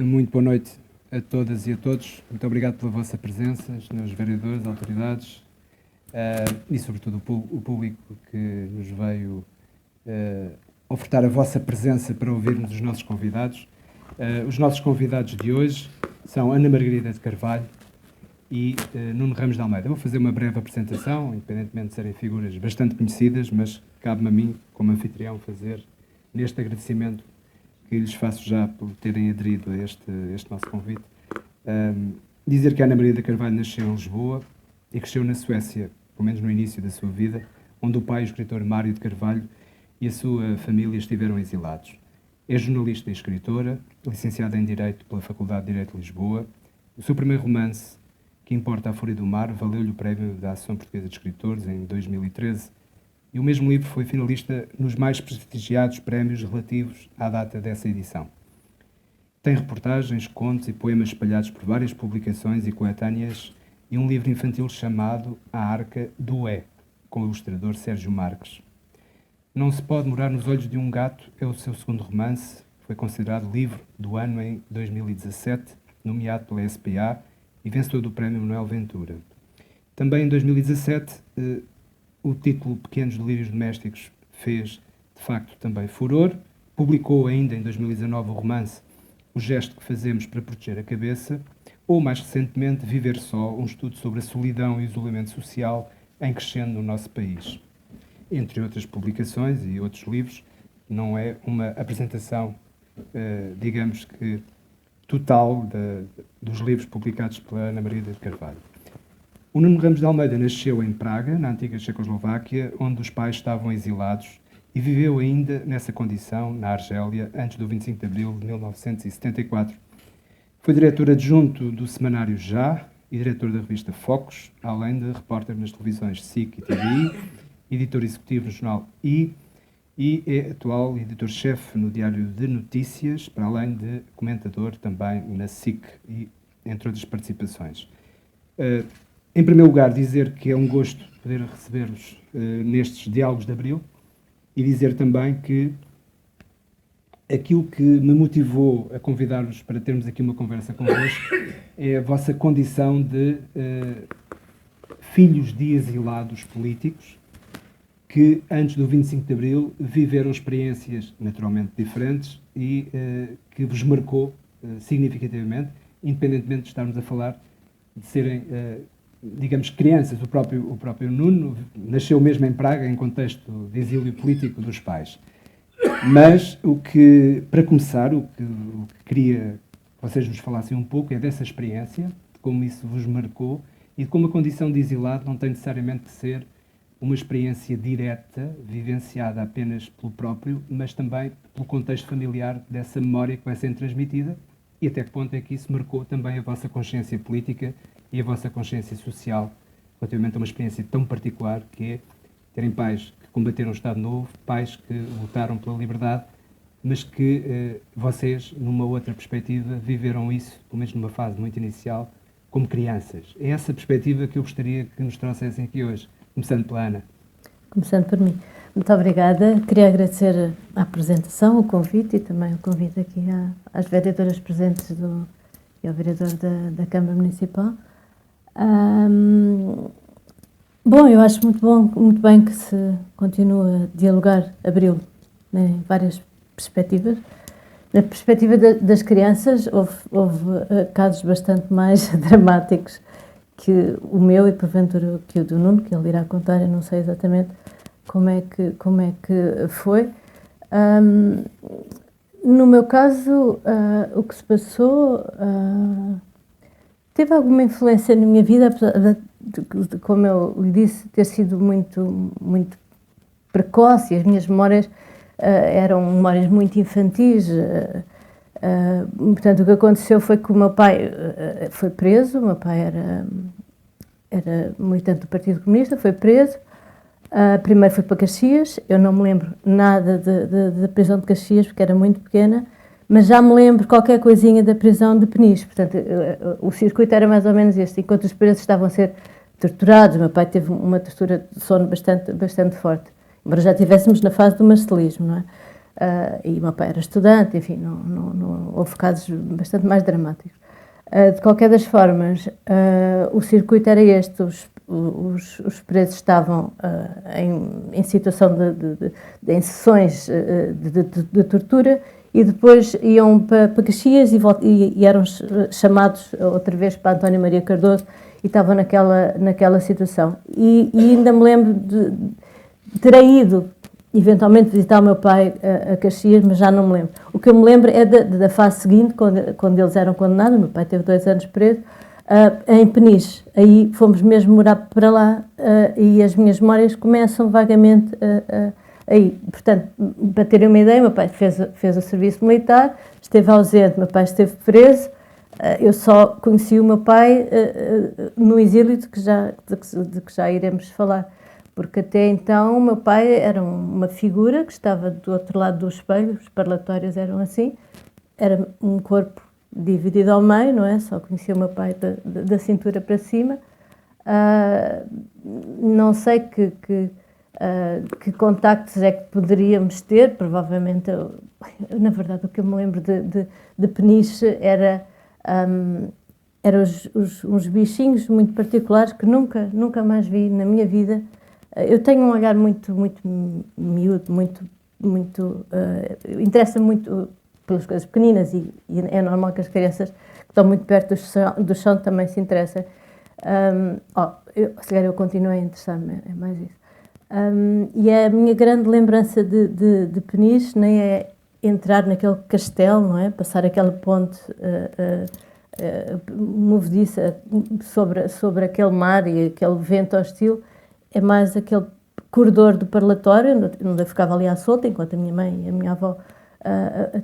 Muito boa noite a todas e a todos. Muito obrigado pela vossa presença, senhores vereadores, autoridades e, sobretudo, o público que nos veio ofertar a vossa presença para ouvirmos os nossos convidados. Os nossos convidados de hoje são Ana Margarida de Carvalho e Nuno Ramos de Almeida. Vou fazer uma breve apresentação, independentemente de serem figuras bastante conhecidas, mas cabe-me a mim, como anfitrião, fazer neste agradecimento que lhes faço já por terem aderido a este nosso convite. Dizer que a Ana Margarida de Carvalho nasceu em Lisboa e cresceu na Suécia, pelo menos no início da sua vida, onde o pai, o escritor Mário de Carvalho, e a sua família estiveram exilados. É jornalista e escritora, licenciada em Direito pela Faculdade de Direito de Lisboa. O seu primeiro romance, Que Importa a Fúria do Mar, valeu-lhe o Prémio da Associação Portuguesa de Escritores em 2013, e o mesmo livro foi finalista nos mais prestigiados prémios relativos à data dessa edição. Tem reportagens, contos e poemas espalhados por várias publicações e coetâneas e um livro infantil chamado A Arca do É, com o ilustrador Sérgio Marques. Não se pode morar nos olhos de um gato é o seu segundo romance, foi considerado livro do ano em 2017, nomeado pela SPA e vencedor do Prémio Manuel Ventura. Também em 2017, o título Pequenos Delírios Domésticos fez, de facto, também furor. Publicou ainda em 2019 o romance O Gesto que Fazemos para Proteger a Cabeça, ou, mais recentemente, Viver Só, um estudo sobre a solidão e o isolamento social em crescendo no nosso país. Entre outras publicações e outros livros, não é uma apresentação, digamos que, total dos livros publicados pela Ana Margarida de Carvalho. O Nuno Ramos de Almeida nasceu em Praga, na antiga Checoslováquia, onde os pais estavam exilados, e viveu ainda nessa condição na Argélia antes do 25 de abril de 1974. Foi diretor adjunto do semanário Já e diretor da revista Focus, além de repórter nas televisões SIC e TVI, editor executivo no jornal I e é atual editor-chefe no Diário de Notícias, para além de comentador também na SIC, e entre outras participações. Em primeiro lugar, dizer que é um gosto poder receber-los nestes Diálogos de Abril e dizer também que aquilo que me motivou a convidar-vos para termos aqui uma conversa convosco é a vossa condição de filhos de exilados políticos que, antes do 25 de Abril, viveram experiências naturalmente diferentes e que vos marcou significativamente, independentemente de estarmos a falar de serem digamos, crianças. O próprio Nuno nasceu mesmo em Praga, em contexto de exílio político dos pais. Mas, para começar, o que queria que vocês nos falassem um pouco é dessa experiência, de como isso vos marcou e de como a condição de exilado não tem necessariamente de ser uma experiência direta, vivenciada apenas pelo próprio, mas também pelo contexto familiar dessa memória que vai sendo transmitida e até que ponto é que isso marcou também a vossa consciência política e a vossa consciência social relativamente a uma experiência tão particular que é terem pais que combateram o Estado Novo, pais que lutaram pela liberdade, mas que vocês, numa outra perspectiva, viveram isso, pelo menos numa fase muito inicial, como crianças. É essa perspectiva que eu gostaria que nos trouxessem aqui hoje, começando pela Ana. Começando por mim. Muito obrigada. Queria agradecer a apresentação, o convite e também o convite aqui às vereadoras presentes e ao vereador da Câmara Municipal. Bom, eu acho muito bem que se continue a dialogar Abril, né, em várias perspectivas. Na perspectiva das crianças, houve casos bastante mais dramáticos que o meu e, porventura, que o do Nuno, que ele irá contar. Eu não sei exatamente como é que foi. No meu caso, o que se passou teve alguma influência na minha vida, apesar de, como eu lhe disse, ter sido muito, muito precoce. As minhas memórias eram memórias muito infantis. Portanto, o que aconteceu foi que o meu pai foi preso. O meu pai era militante do Partido Comunista, foi preso. Primeiro foi para Caxias. Eu não me lembro nada da prisão de Caxias, porque era muito pequena, mas já me lembro qualquer coisinha da prisão de Peniche. Portanto, o circuito era mais ou menos este. Enquanto os presos estavam a ser torturados, o meu pai teve uma tortura de sono bastante forte, embora já estivéssemos na fase do marcelismo, não é? e o meu pai era estudante, enfim, não houve casos bastante mais dramáticos. De qualquer das formas, o circuito era este, os presos estavam em situação em sessões de tortura e depois iam para Caxias e eram chamados outra vez para António Maria Cardoso e estavam naquela situação. E ainda me lembro de terem ido eventualmente visitar o meu pai a Caxias, mas já não me lembro. O que eu me lembro é da fase seguinte, quando eles eram condenados. O meu pai teve 2 anos preso, em Peniche. Aí fomos mesmo morar para lá e as minhas memórias começam vagamente aí. Portanto, para terem uma ideia, meu pai fez o serviço militar, esteve ausente, meu pai esteve preso. Eu só conheci o meu pai no exílio, de que já iremos falar. Porque até então o meu pai era uma figura que estava do outro lado do espelho, os parlatórios eram assim, era um corpo dividido ao meio, não é? Só conhecia o meu pai da cintura para cima. Não sei que contactos é que poderíamos ter, provavelmente, na verdade o que eu me lembro de Peniche era uns bichinhos muito particulares que nunca mais vi na minha vida. Eu tenho um olhar muito miúdo, interessa muito pelas coisas pequeninas e é normal que as crianças que estão muito perto do chão também se interessem. Se calhar eu continuo a interessar-me, é mais isso. E a minha grande lembrança de Peniche nem é entrar naquele castelo, não é? Passar aquela ponte movediça sobre aquele mar e aquele vento hostil. É mais aquele corredor do parlatório, onde eu ficava ali à solta, enquanto a minha mãe e a minha avó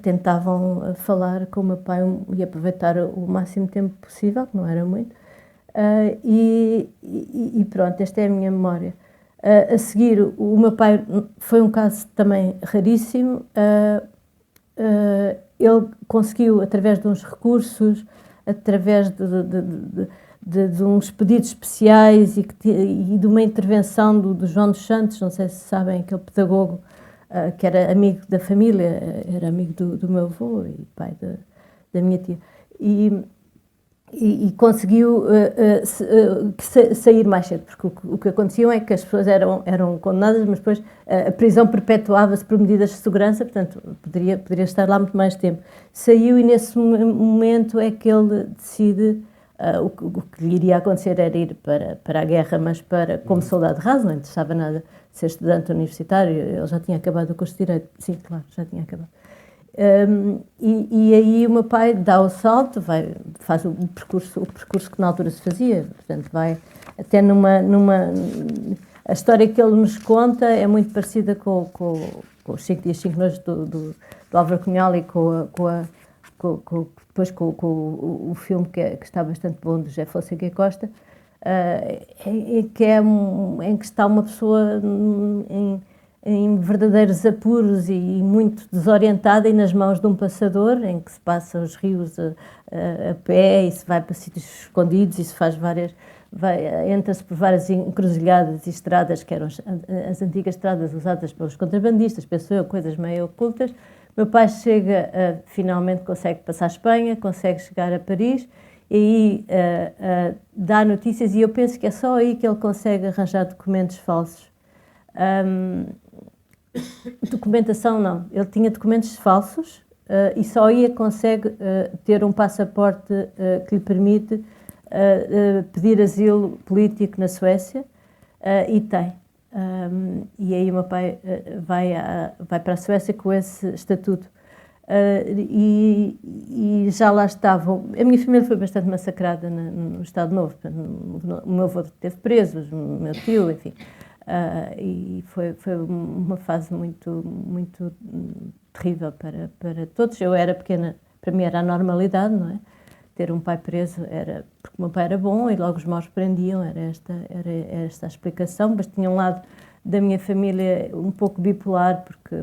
tentavam falar com o meu pai e aproveitar o máximo tempo possível, que não era muito. E pronto, esta é a minha memória. A seguir, o meu pai foi um caso também raríssimo. Ele conseguiu, através de uns recursos, através de uns pedidos especiais e de uma intervenção do João dos Santos, não sei se sabem, aquele pedagogo que era amigo da família, era amigo do meu avô e pai da minha tia, e conseguiu sair mais cedo, porque o que acontecia é que as pessoas eram condenadas, mas depois a prisão perpetuava-se por medidas de segurança, portanto poderia estar lá muito mais tempo. Saiu e nesse momento é que ele decide. O que lhe iria acontecer era ir para a guerra, mas como soldado raso, não interessava nada ser estudante universitário. Ele já tinha acabado o curso de Direito. Sim, claro, já tinha acabado. E aí o meu pai dá o salto, faz o percurso que na altura se fazia, portanto vai até a história que ele nos conta é muito parecida com os 5 dias, 5 noites do Álvaro Cunhal e depois com o filme que está bastante bom, do José Fonseca Costa, em que está uma pessoa em verdadeiros apuros e muito desorientada e nas mãos de um passador, em que se passa os rios a pé e se vai para sítios escondidos e se faz entra-se por várias encruzilhadas e estradas, que eram as antigas estradas usadas pelos contrabandistas, penso eu, coisas meio ocultas. Meu pai finalmente consegue passar a Espanha, consegue chegar a Paris e aí dá notícias e eu penso que é só aí que ele consegue arranjar documentos falsos. Documentação não, ele tinha documentos falsos e só aí consegue ter um passaporte que lhe permite pedir asilo político na Suécia e tem. E aí o meu pai vai para a Suécia com esse estatuto. E já lá estavam. A minha família foi bastante massacrada no Estado Novo. O meu avô esteve preso, o meu tio, enfim. E foi uma fase muito terrível para todos. Eu era pequena, para mim era a normalidade, não é? Ter um pai preso era porque o meu pai era bom e logo os maus prendiam, era esta a explicação, mas tinha um lado da minha família um pouco bipolar, porque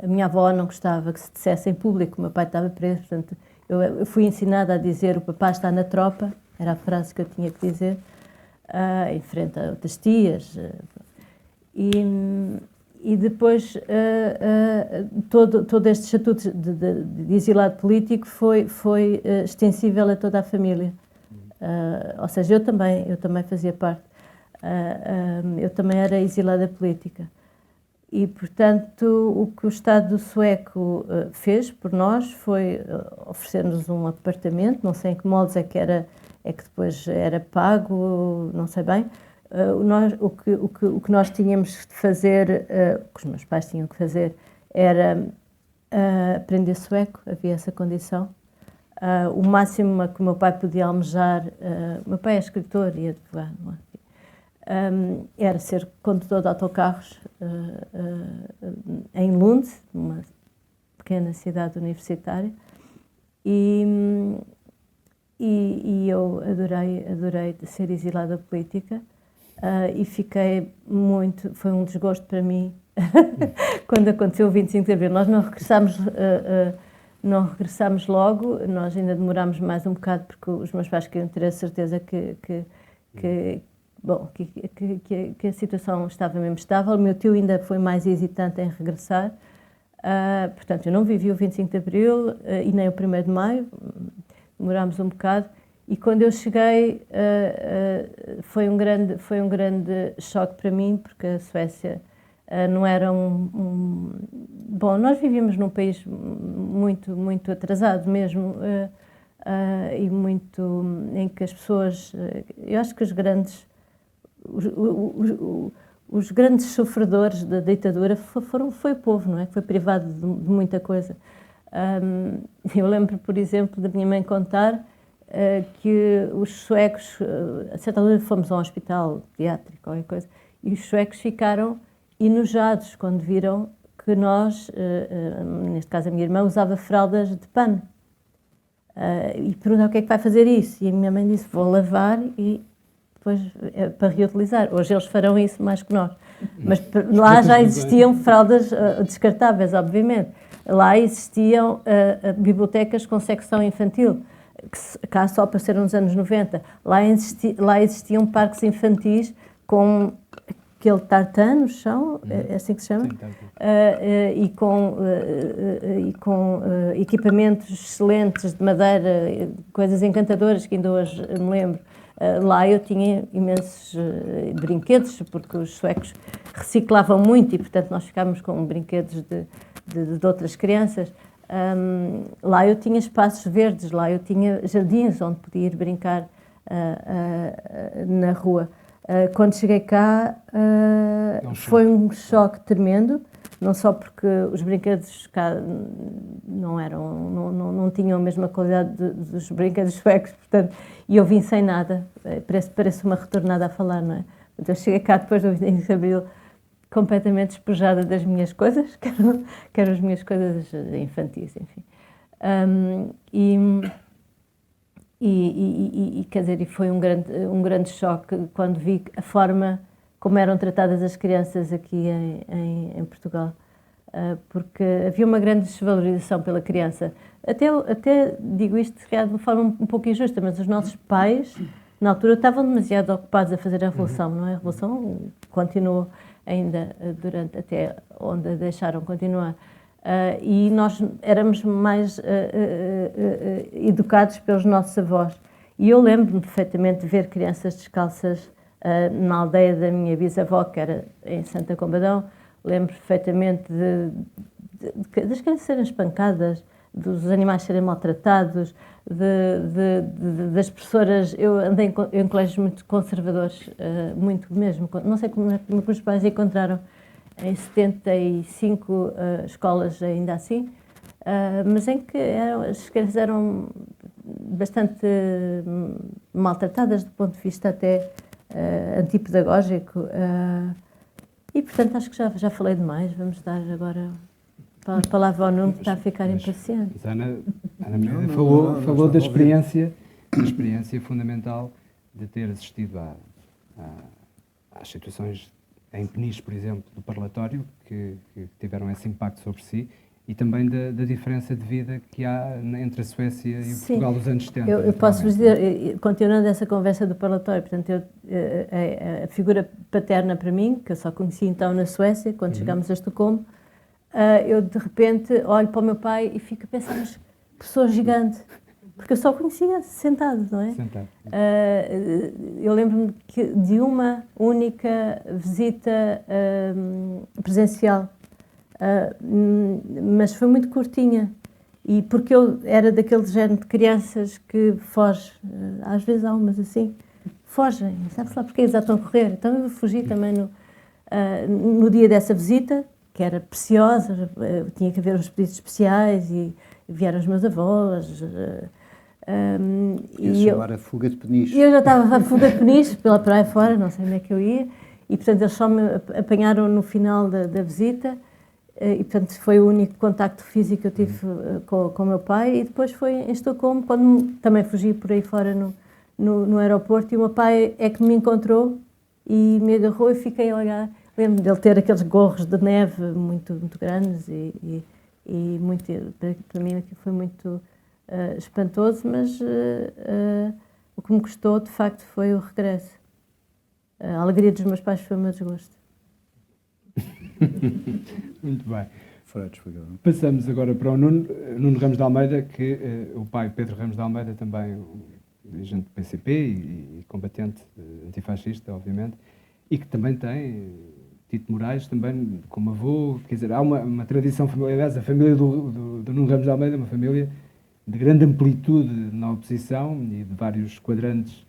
a minha avó não gostava que se dissesse em público que o meu pai estava preso, portanto eu fui ensinada a dizer: o papá está na tropa, era a frase que eu tinha que dizer, em frente a outras tias. E E depois todo este estatuto de exilado político foi extensível a toda a família. Ou seja, eu também fazia parte. Eu também era exilada política. E, portanto, o que o Estado sueco fez por nós foi oferecer-nos um apartamento, não sei em que moldes é que depois era pago, não sei bem. O que nós tínhamos de fazer, o que os meus pais tinham que fazer, era aprender sueco, havia essa condição. O máximo a que o meu pai podia almejar, o meu pai é escritor e advogado, era ser condutor de autocarros em Lund, uma pequena cidade universitária, e eu adorei ser exilada política, e fiquei muito, foi um desgosto para mim quando aconteceu o 25 de Abril. Nós não regressámos logo, nós ainda demorámos mais um bocado porque os meus pais queriam ter a certeza que a situação estava mesmo estável. O meu tio ainda foi mais hesitante em regressar. Portanto, eu não vivi o 25 de Abril e nem o 1º de Maio, demorámos um bocado. E quando eu cheguei, foi um grande choque para mim, porque a Suécia não era Bom, nós vivíamos num país muito atrasado mesmo, e muito em que as pessoas... Eu acho que os grandes sofredores da ditadura foi o povo, não é? Que foi privado de muita coisa. Eu lembro, por exemplo, da minha mãe contar que os suecos, a certa altura fomos a um hospital pediátrico, qualquer coisa, e os suecos ficaram enojados quando viram que nós, neste caso a minha irmã, usava fraldas de pano. E perguntaram o que é que vai fazer isso? E a minha mãe disse, vou lavar e depois para reutilizar. Hoje eles farão isso mais que nós. Mas lá já existiam fraldas descartáveis, obviamente. Lá existiam bibliotecas com secção infantil, que cá só apareceram nos anos 90. Lá existiam parques infantis com aquele tartan no chão, é assim que se chama? Sim, e com equipamentos excelentes de madeira, coisas encantadoras que ainda hoje me lembro. Lá eu tinha imensos brinquedos, porque os suecos reciclavam muito e, portanto, nós ficávamos com brinquedos de outras crianças. Lá eu tinha espaços verdes, lá eu tinha jardins onde podia ir brincar na rua. Quando cheguei cá, foi um choque tremendo, não só porque os brinquedos cá não tinham a mesma qualidade dos brinquedos suecos, portanto, e eu vim sem nada, parece uma retornada a falar, não é? Então, eu cheguei cá depois do 25 de Abril completamente despojada das minhas coisas, que eram as minhas coisas infantis, enfim. Quer dizer, e foi um grande choque quando vi a forma como eram tratadas as crianças aqui em Portugal, porque havia uma grande desvalorização pela criança. Até digo isto de uma forma um pouco injusta, mas os nossos pais, na altura, estavam demasiado ocupados a fazer a Revolução, não é? A Revolução continuou ainda até onde a deixaram continuar. E nós éramos mais educados pelos nossos avós. E eu lembro-me perfeitamente de ver crianças descalças na aldeia da minha bisavó, que era em Santa Combadão. Lembro perfeitamente das crianças serem espancadas, dos animais serem maltratados, das professoras. Eu andei em colégios muito conservadores, muito mesmo. Não sei como os pais encontraram em 75 escolas ainda assim, mas em que as crianças eram bastante maltratadas do ponto de vista até antipedagógico. E, portanto, acho que já falei demais. Vamos dar agora a palavra ao Nuno, que está a ficar impaciente. Mas Ana falou da experiência fundamental de ter assistido às situações em Peniche, por exemplo, do parlatório, que tiveram esse impacto sobre si, e também da diferença de vida que há entre a Suécia e Sim. Portugal dos anos 70. Eu posso-vos dizer, continuando essa conversa do parlatório, portanto, a figura paterna para mim, que eu só conheci então na Suécia, quando chegámos a Estocolmo, eu de repente olho para o meu pai e fico a pensar, mas que pessoa gigante, porque eu só o conhecia sentado, não é? Sentado. Eu lembro-me de uma única visita presencial, mas foi muito curtinha. E porque eu era daquele género de crianças que foge, às vezes há umas assim, fogem, sabe-se lá porque eles já estão a correr. Então eu fugi também no dia dessa visita, que era preciosa, tinha que haver uns pedidos especiais e vieram os meus avós. Ia chamar a fuga de Peniche. E eu já estava a fuga de Peniche, pela praia fora, não sei onde é que eu ia, e portanto eles só me apanharam no final da visita. E, portanto, foi o único contacto físico que eu tive com o meu pai. E depois foi em Estocolmo, quando também fugi por aí fora no aeroporto. E o meu pai é que me encontrou e me agarrou e fiquei a olhar. Lembro dele ter aqueles gorros de neve muito, muito grandes e muito, para mim aquilo foi muito espantoso, mas o que me custou, de facto, foi o regresso. A alegria dos meus pais foi o meu desgosto. Muito bem. Passamos agora para o Nuno Ramos de Almeida, que o pai Pedro Ramos de Almeida, também dirigente do PCP e combatente antifascista, obviamente, e que também tem Tito Moraes, também como avô. Quer dizer, há uma tradição familiar. Aliás, a família do Nuno Ramos de Almeida é uma família de grande amplitude na oposição e de vários quadrantes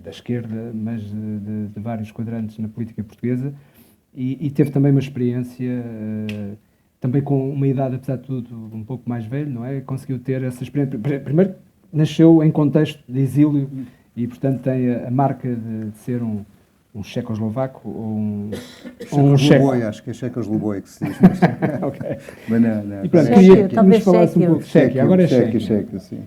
da esquerda, mas de vários quadrantes na política portuguesa. E teve também uma experiência, também com uma idade, apesar de tudo, um pouco mais velho, não é? Conseguiu ter essa experiência. Primeiro, nasceu em contexto de exílio e, portanto, tem a marca de ser um checoslovaco ou um checo. Acho que é checoslovaco que se diz. Mas... Ok. Mas não. E pronto, queria que nos falasse um pouco de Chequia. Agora é Chequia, Chequia. sim.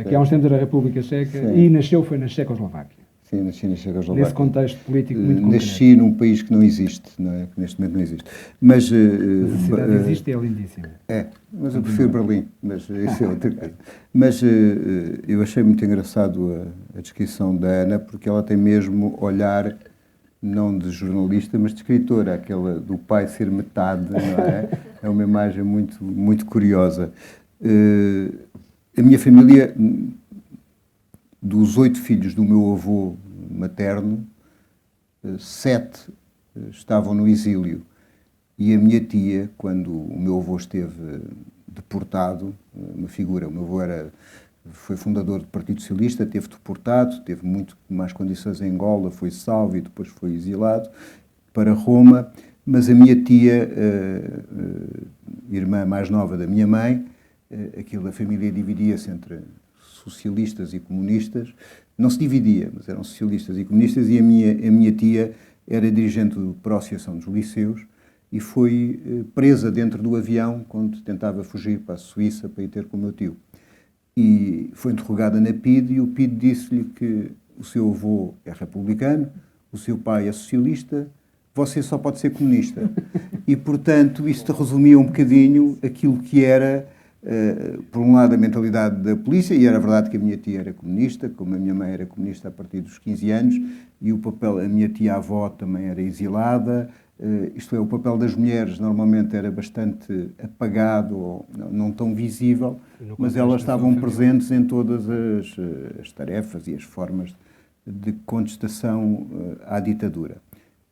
Que há uns tempos era a República Checa e foi na Checoslováquia. Sim, nasci na Checoslováquia. Nesse contexto político muito concreto. Nasci num país que não existe, não é? Que neste momento não existe. Mas a cidade existe e é lindíssima. É, mas eu prefiro Berlim, mas isso é outra coisa. Mas eu achei muito engraçado a descrição da Ana, porque ela tem mesmo olhar, não de jornalista, mas de escritora, aquela do pai ser metade, não é? É uma imagem muito, muito curiosa. A minha família... Dos 8 filhos do meu avô materno, 7 estavam no exílio. E a minha tia, quando o meu avô esteve deportado, uma figura, o meu avô foi fundador do Partido Socialista, esteve deportado, teve muito mais condições em Angola, foi salvo e depois foi exilado para Roma. Mas a minha tia, irmã mais nova da minha mãe, a família dividia-se entre socialistas e comunistas, não se dividia, mas eram socialistas e comunistas, e a minha tia era dirigente para a Associação dos Liceus e foi presa dentro do avião quando tentava fugir para a Suíça para ir ter com o meu tio. E foi interrogada na PIDE e o PIDE disse-lhe que o seu avô é republicano, o seu pai é socialista, você só pode ser comunista. E, portanto, isto resumia um bocadinho aquilo que era... por um lado, a mentalidade da polícia, e era verdade que a minha tia era comunista, como a minha mãe era comunista a partir dos 15 anos, e a minha tia-avó também era exilada, isto é, o papel das mulheres normalmente era bastante apagado, ou não tão visível, mas elas estavam presentes em todas as tarefas e as formas de contestação à ditadura.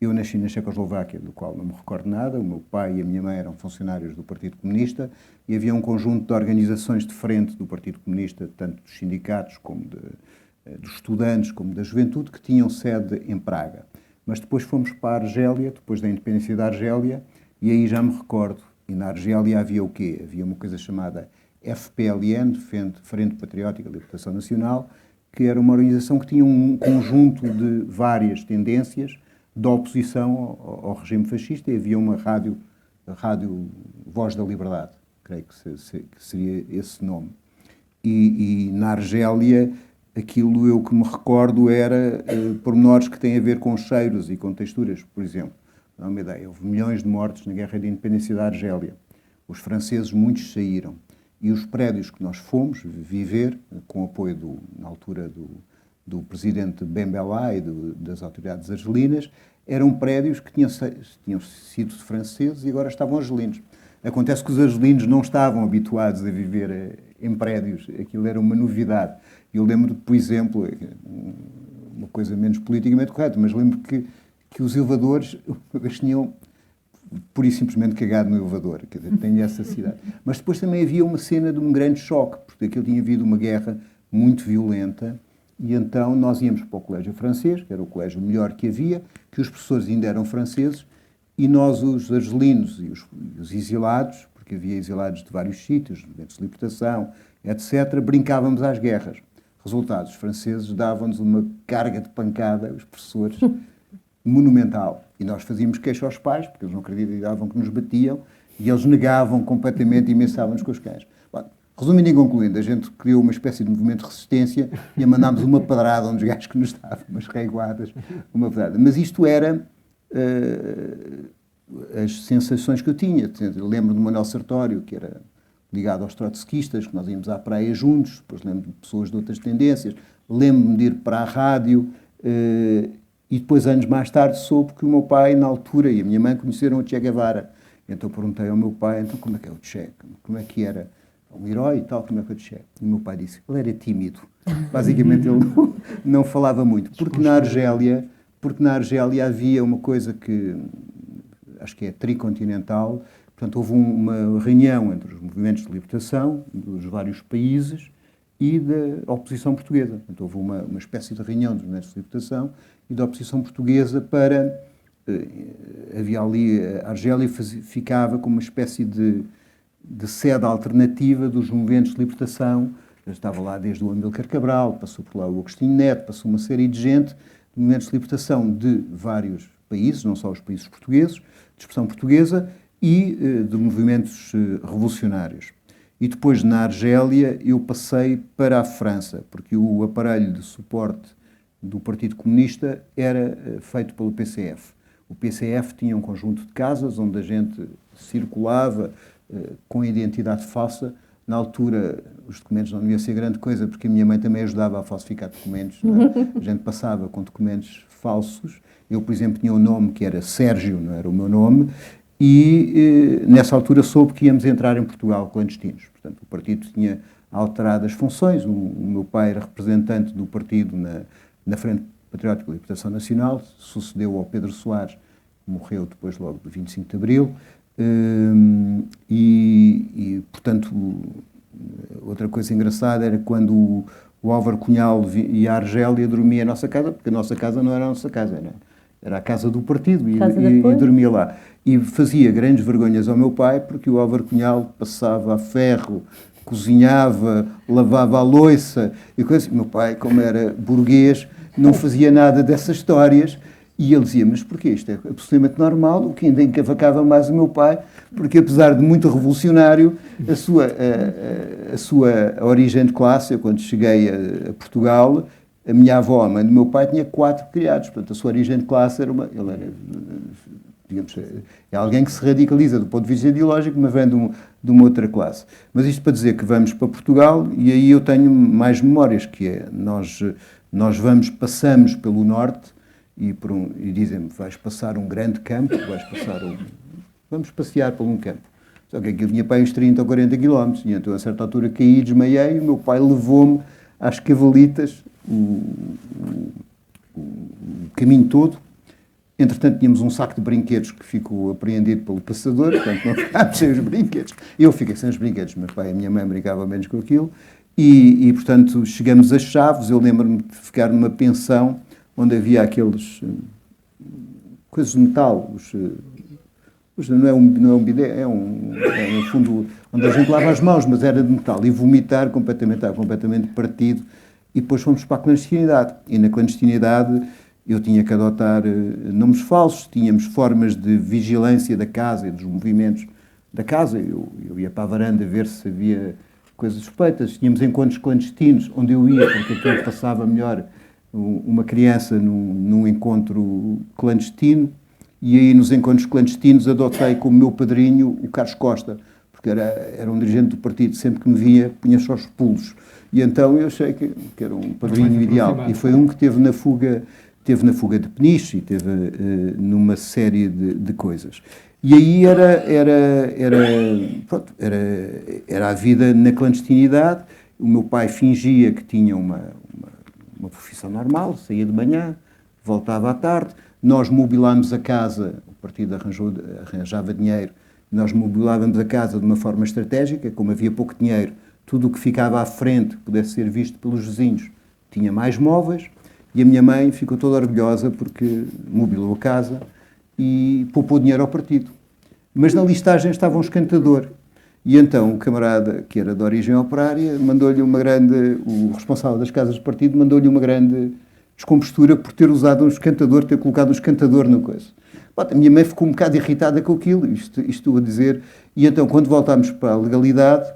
Eu nasci na Checoslováquia, do qual não me recordo nada. O meu pai e a minha mãe eram funcionários do Partido Comunista e havia um conjunto de organizações de frente do Partido Comunista, tanto dos sindicatos como dos estudantes, como da juventude, que tinham sede em Praga. Mas depois fomos para a Argélia, depois da independência da Argélia, e aí já me recordo. E na Argélia havia o quê? Havia uma coisa chamada FPLN, Frente Patriótica de Libertação Nacional, que era uma organização que tinha um conjunto de várias tendências da oposição ao regime fascista, e havia uma rádio Voz da Liberdade, creio que seria esse nome. E na Argélia, aquilo eu que me recordo era pormenores que têm a ver com cheiros e com texturas, por exemplo. Dá uma ideia, houve milhões de mortos na Guerra de Independência da Argélia. Os franceses, muitos saíram. E os prédios que nós fomos viver, com o apoio, na altura, do presidente Ben Bella e das autoridades argelinas, eram prédios que tinham sido franceses e agora estavam argelinos. Acontece que os argelinos não estavam habituados a viver em prédios, aquilo era uma novidade. Eu lembro, por exemplo, uma coisa menos politicamente correta, mas lembro que os elevadores tinham pura e simplesmente cagado no elevador, quer dizer, tem essa cidade. Mas depois também havia uma cena de um grande choque, porque aquilo tinha havido uma guerra muito violenta, e então nós íamos para o colégio francês, que era o colégio melhor que havia, que os professores ainda eram franceses, e nós, os argelinos e os exilados, porque havia exilados de vários sítios, movimentos de libertação, etc., brincávamos às guerras. Resultados, os franceses davam-nos uma carga de pancada, os professores, monumental. E nós fazíamos queixa aos pais, porque eles não acreditavam que nos batiam, e eles negavam completamente e ameaçavam-nos com os cães. Bom, resumindo e concluindo, a gente criou uma espécie de movimento de resistência e mandámos uma pedrada a uns gajos que nos estavam, umas reguadas, uma pedrada. Mas isto era as sensações que eu tinha. Eu lembro do Manuel Sartório, que era ligado aos trotskistas, que nós íamos à praia juntos, depois lembro de pessoas de outras tendências, lembro-me de ir para a rádio, e depois, anos mais tarde, soube que o meu pai, na altura, e a minha mãe conheceram o Che Guevara. Então perguntei ao meu pai, então como é que é o Che? Como é que era? Um herói e tal, como é que é o Che? E o meu pai disse, ele era tímido. Basicamente ele não falava muito. Porque na Argélia havia uma coisa que, acho que é tricontinental, portanto houve uma reunião entre os movimentos de libertação dos vários países e da oposição portuguesa. Portanto, houve uma espécie de reunião dos movimentos de libertação e da oposição portuguesa para... havia ali... A Argélia ficava como uma espécie de sede alternativa dos movimentos de libertação. Eu estava lá desde o Amílcar Cabral, passou por lá o Agostinho Neto, passou uma série de gente de movimentos de libertação de vários países, não só os países portugueses, de expressão portuguesa, e de movimentos revolucionários. E depois, na Argélia, eu passei para a França, porque o aparelho de suporte do Partido Comunista era feito pelo PCF. O PCF tinha um conjunto de casas onde a gente circulava com identidade falsa. Na altura, os documentos não deviam ser grande coisa, porque a minha mãe também ajudava a falsificar documentos. Não é? A gente passava com documentos falsos. Eu, por exemplo, tinha um nome que era Sérgio, não era o meu nome, e nessa altura soube que íamos entrar em Portugal clandestinos. Portanto, o partido tinha alterado as funções. O meu pai era representante do partido na Frente Patriótica de Libertação Nacional, sucedeu ao Pedro Soares, que morreu depois logo do 25 de Abril, portanto, outra coisa engraçada era quando o Álvaro Cunhal ia à Argélia, dormia a nossa casa, porque a nossa casa não era a nossa casa, era a casa do partido, e dormia lá. E fazia grandes vergonhas ao meu pai, porque o Álvaro Cunhal passava a ferro, cozinhava, lavava a louça, e coisa assim. Meu pai, como era burguês, não fazia nada dessas histórias, e ele dizia, mas porquê? Isto é absolutamente normal, o que ainda encavacava mais o meu pai, porque apesar de muito revolucionário, a sua origem de classe, eu quando cheguei a Portugal, a minha avó, a mãe do meu pai, tinha 4 criados, portanto a sua origem de classe era ele era, digamos, é alguém que se radicaliza do ponto de vista ideológico, mas vem de uma outra classe. Mas isto para dizer que vamos para Portugal, e aí eu tenho mais memórias, que é, nós passamos pelo norte, e dizem-me, vais passar um grande campo, vamos passear por um campo. Só que aquilo tinha para uns 30 ou 40 quilómetros, e então a certa altura caí, desmaiei, e o meu pai levou-me às cavalitas, o caminho todo. Entretanto, tínhamos um saco de brinquedos que ficou apreendido pelo passador, portanto não ficámos sem os brinquedos. Eu fiquei sem os brinquedos, meu pai e a minha mãe brincavam menos com aquilo, e portanto, chegamos a Chaves. Eu lembro-me de ficar numa pensão onde havia aqueles coisas de metal, não é um bidé, é um fundo onde a gente lava as mãos, mas era de metal, e vomitar estava completamente partido, e depois fomos para a clandestinidade, e na clandestinidade eu tinha que adotar nomes falsos, tínhamos formas de vigilância da casa e dos movimentos da casa, eu ia para a varanda ver se havia coisas suspeitas, tínhamos encontros clandestinos, onde eu ia, porque aquilo passava melhor uma criança num encontro clandestino, e aí nos encontros clandestinos adotei como meu padrinho o Carlos Costa, porque porque era um dirigente do partido, sempre que me via, punha só os pulos. E então eu achei que era um padrinho ideal. E foi um que teve na fuga de Peniche e teve numa série de coisas. E aí era a vida na clandestinidade. O meu pai fingia que tinha uma profissão normal, saía de manhã, voltava à tarde. Nós mobilámos a casa, o partido arranjava dinheiro, nós mobilávamos a casa de uma forma estratégica, como havia pouco dinheiro, tudo o que ficava à frente, que pudesse ser visto pelos vizinhos, tinha mais móveis, e a minha mãe ficou toda orgulhosa porque mobilou a casa e poupou dinheiro ao partido. Mas na listagem estava um escantador. E então o camarada, que era de origem operária, mandou-lhe o responsável das casas do partido, mandou-lhe uma grande descompostura por ter usado um escantador, ter colocado um escantador na coisa. A minha mãe ficou um bocado irritada com aquilo, isto a dizer, e então quando voltámos para a legalidade,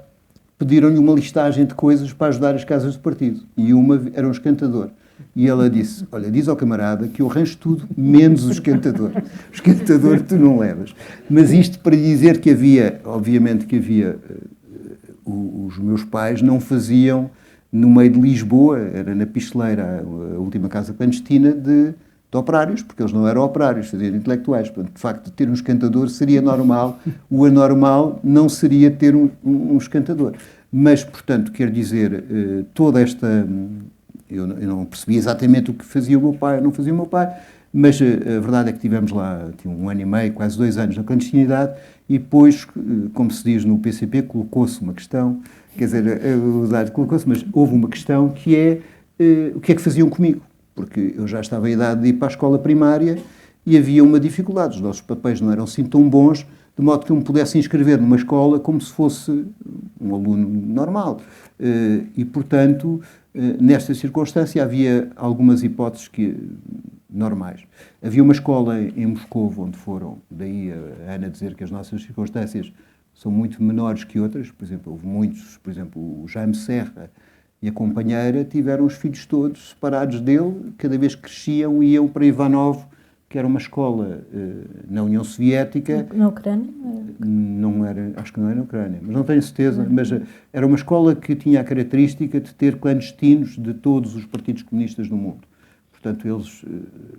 pediram-lhe uma listagem de coisas para ajudar as casas do partido. E uma era um escantador. E ela disse, olha, diz ao camarada que eu arranjo tudo, menos o esquentador. O esquentador tu não levas. Mas isto para dizer que havia, obviamente que havia, os meus pais não faziam no meio de Lisboa, era na Picheleira, a última casa clandestina de operários, porque eles não eram operários, faziam intelectuais. Portanto, de facto, ter um esquentador seria normal, o anormal não seria ter um esquentador. Mas, portanto, quer dizer, toda esta... Eu não percebi exatamente o que fazia o meu pai, não fazia o meu pai, mas a verdade é que tivemos lá um ano e meio, quase 2 anos na clandestinidade, e depois, como se diz no PCP, colocou-se uma questão, quer dizer, colocou-se, mas houve uma questão que é o que é que faziam comigo? Porque eu já estava à idade de ir para a escola primária e havia uma dificuldade, os nossos papéis não eram assim tão bons, de modo que eu me pudesse inscrever numa escola como se fosse um aluno normal. E, portanto, nesta circunstância havia algumas hipóteses normais. Havia uma escola em Moscovo onde foram, daí a Ana dizer que as nossas circunstâncias são muito menores que outras, por exemplo, houve muitos, por exemplo, o Jaime Serra e a companheira tiveram os filhos todos separados dele, cada vez que cresciam iam para Ivanov, que era uma escola na União Soviética. Na Ucrânia? Não era, acho que não era na Ucrânia, mas não tenho certeza. Mas era uma escola que tinha a característica de ter clandestinos de todos os partidos comunistas no mundo. Portanto, eles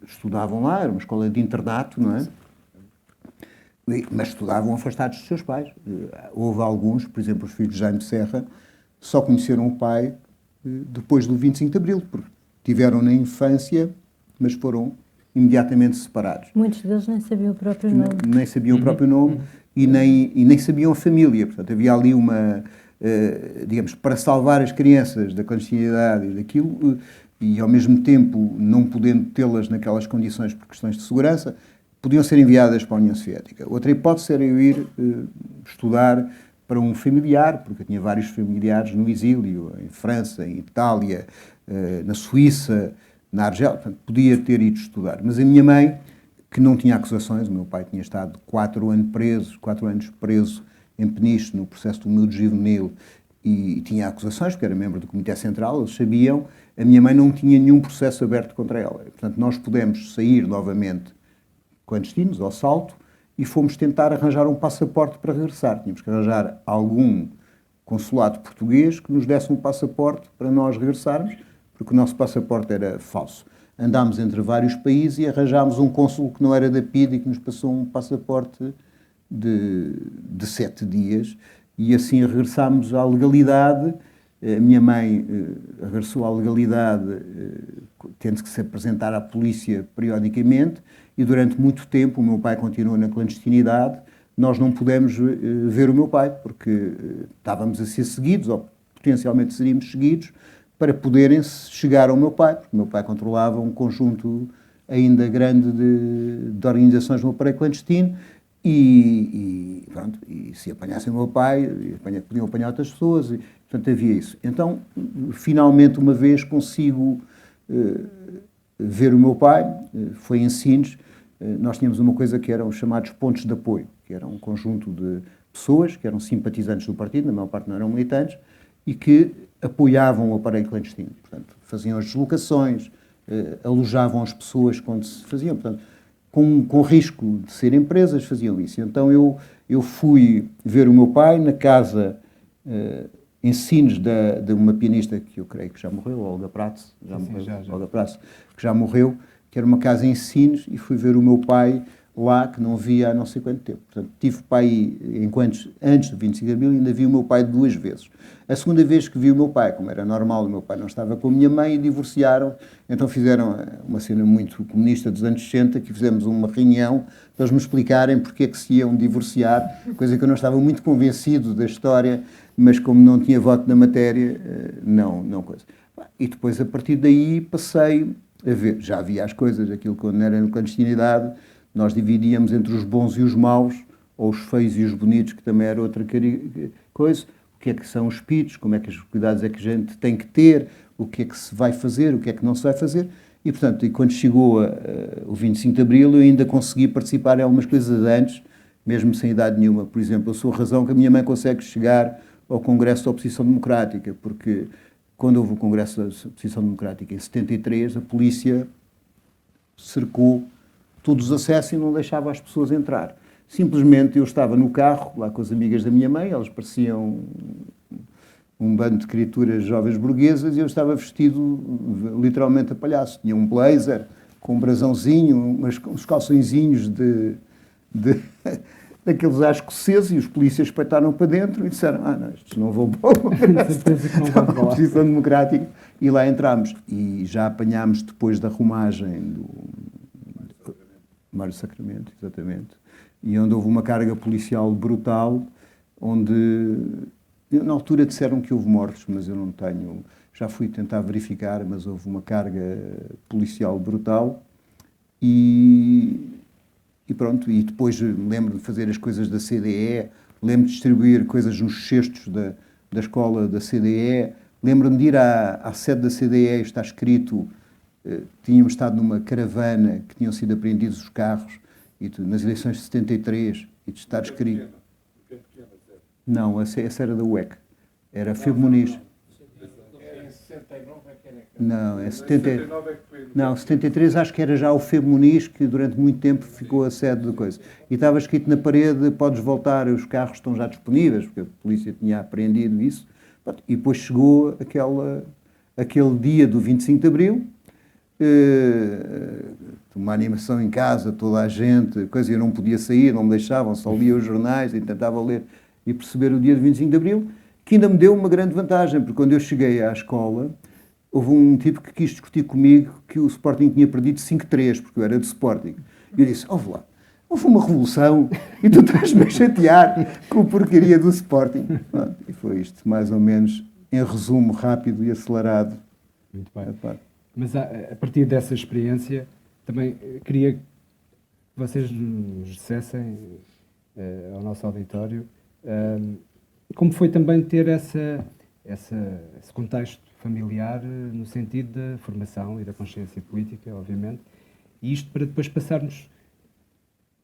estudavam lá, era uma escola de internato, não é? Mas estudavam afastados dos seus pais. Houve alguns, por exemplo, os filhos de Jaime Serra, só conheceram o pai depois do 25 de Abril, porque tiveram na infância, mas foram imediatamente separados. Muitos deles nem sabiam o próprio nome. Nem sabiam o próprio nome e nem sabiam a família. Portanto, havia ali uma, digamos, para salvar as crianças da clandestinidade e daquilo, e ao mesmo tempo não podendo tê-las naquelas condições por questões de segurança, podiam ser enviadas para a União Soviética. Outra hipótese era eu ir estudar para um familiar, porque eu tinha vários familiares no exílio, em França, em Itália, na Suíça, na Argélia, portanto, podia ter ido estudar. Mas a minha mãe, que não tinha acusações, o meu pai tinha estado 4 anos preso em Peniche, no processo do miúdo juvenil, e tinha acusações, porque era membro do Comitê Central, eles sabiam, a minha mãe não tinha nenhum processo aberto contra ela. Portanto, nós pudemos sair novamente clandestinos, ao salto, e fomos tentar arranjar um passaporte para regressar. Tínhamos que arranjar algum consulado português que nos desse um passaporte para nós regressarmos, porque o nosso passaporte era falso. Andámos entre vários países e arranjámos um cônsul que não era da PIDE e que nos passou um passaporte de 7 dias e assim regressámos à legalidade. A minha mãe regressou à legalidade tendo que se apresentar à polícia periodicamente e durante muito tempo o meu pai continuou na clandestinidade. Nós não pudemos ver o meu pai porque estávamos a ser seguidos ou potencialmente seríamos seguidos para poderem chegar ao meu pai, porque o meu pai controlava um conjunto ainda grande de organizações no aparelho clandestino e se apanhassem o meu pai, podiam apanhar outras pessoas, e, portanto havia isso. Então, finalmente, uma vez consigo ver o meu pai, foi em Sines, nós tínhamos uma coisa que eram os chamados pontos de apoio, que era um conjunto de pessoas que eram simpatizantes do partido, na maior parte não eram militantes, e que apoiavam o aparelho clandestino. Portanto, faziam as deslocações, alojavam as pessoas quando se faziam. Portanto, com risco de serem presas, faziam isso. Então eu fui ver o meu pai na casa em Sines de uma pianista que eu creio que já morreu, Olga Prats, Olga Prats, que já morreu, que era uma casa em Sines, e fui ver o meu pai lá, que não via há não sei quanto tempo. Portanto, tive pai, antes do 25 de Abril, ainda vi o meu pai 2 vezes. A segunda vez que vi o meu pai, como era normal, o meu pai não estava com a minha mãe e divorciaram, então fizeram uma cena muito comunista dos anos 60, que fizemos uma reunião para eles me explicarem porque é que se iam divorciar, coisa que eu não estava muito convencido da história, mas como não tinha voto na matéria, não coisa. E depois, a partir daí, passei a ver, já havia as coisas, aquilo quando era na clandestinidade, nós dividíamos entre os bons e os maus, ou os feios e os bonitos, que também era outra coisa. O que é que são os pitos, como é que os cuidados é que a gente tem que ter, o que é que se vai fazer, o que é que não se vai fazer. E, portanto, quando chegou o 25 de Abril, eu ainda consegui participar em algumas coisas antes, mesmo sem idade nenhuma. Por exemplo, eu sou a razão que a minha mãe consegue chegar ao Congresso da Oposição Democrática, porque quando houve o Congresso da Oposição Democrática em 73, a polícia cercou todos os acessos e não deixava as pessoas entrar. Simplesmente eu estava no carro, lá com as amigas da minha mãe, elas pareciam um bando de criaturas jovens burguesas, e eu estava vestido literalmente a palhaço. Tinha um blazer com um brasãozinho, uns calçõezinhos daqueles à escoceses, e os polícias espeitaram para dentro e disseram: não, estes não vão para a Oposição Democrática. E lá entramos. E já apanhámos depois da romagem do Mário Sacramento, exatamente, e onde houve uma carga policial brutal, onde, na altura disseram que houve mortos, mas eu não tenho, já fui tentar verificar, mas houve uma carga policial brutal, e pronto, e depois lembro de fazer as coisas da CDE, lembro de distribuir coisas nos cestos da escola da CDE, lembro-me de ir à sede da CDE, está escrito, tínhamos estado numa caravana que tinham sido apreendidos os carros, nas eleições de 73, e de estar escrito... Não, essa era da UEC. Era Febo Muniz. Em 69 é que era... Não, é 70... Não, 73 acho que era já o Febo Muniz, que durante muito tempo ficou a sede da coisa. E estava escrito na parede: podes voltar, os carros estão já disponíveis, porque a polícia tinha apreendido isso. E depois chegou aquele dia do 25 de Abril, uma animação em casa, toda a gente, coisa, eu não podia sair, não me deixavam, só lia os jornais e tentava ler e perceber o dia do 25 de Abril, que ainda me deu uma grande vantagem, porque quando eu cheguei à escola, houve um tipo que quis discutir comigo que o Sporting tinha perdido 5-3, porque eu era do Sporting. E eu disse: ouve lá, houve uma revolução e tu estás-me a chatear com a porcaria do Sporting. Pronto, e foi isto, mais ou menos, em resumo rápido e acelerado. Muito bem. Mas a partir dessa experiência, também queria que vocês nos dissessem, ao nosso auditório, como foi também ter esse contexto familiar, no sentido da formação e da consciência política, obviamente, e isto para depois passarmos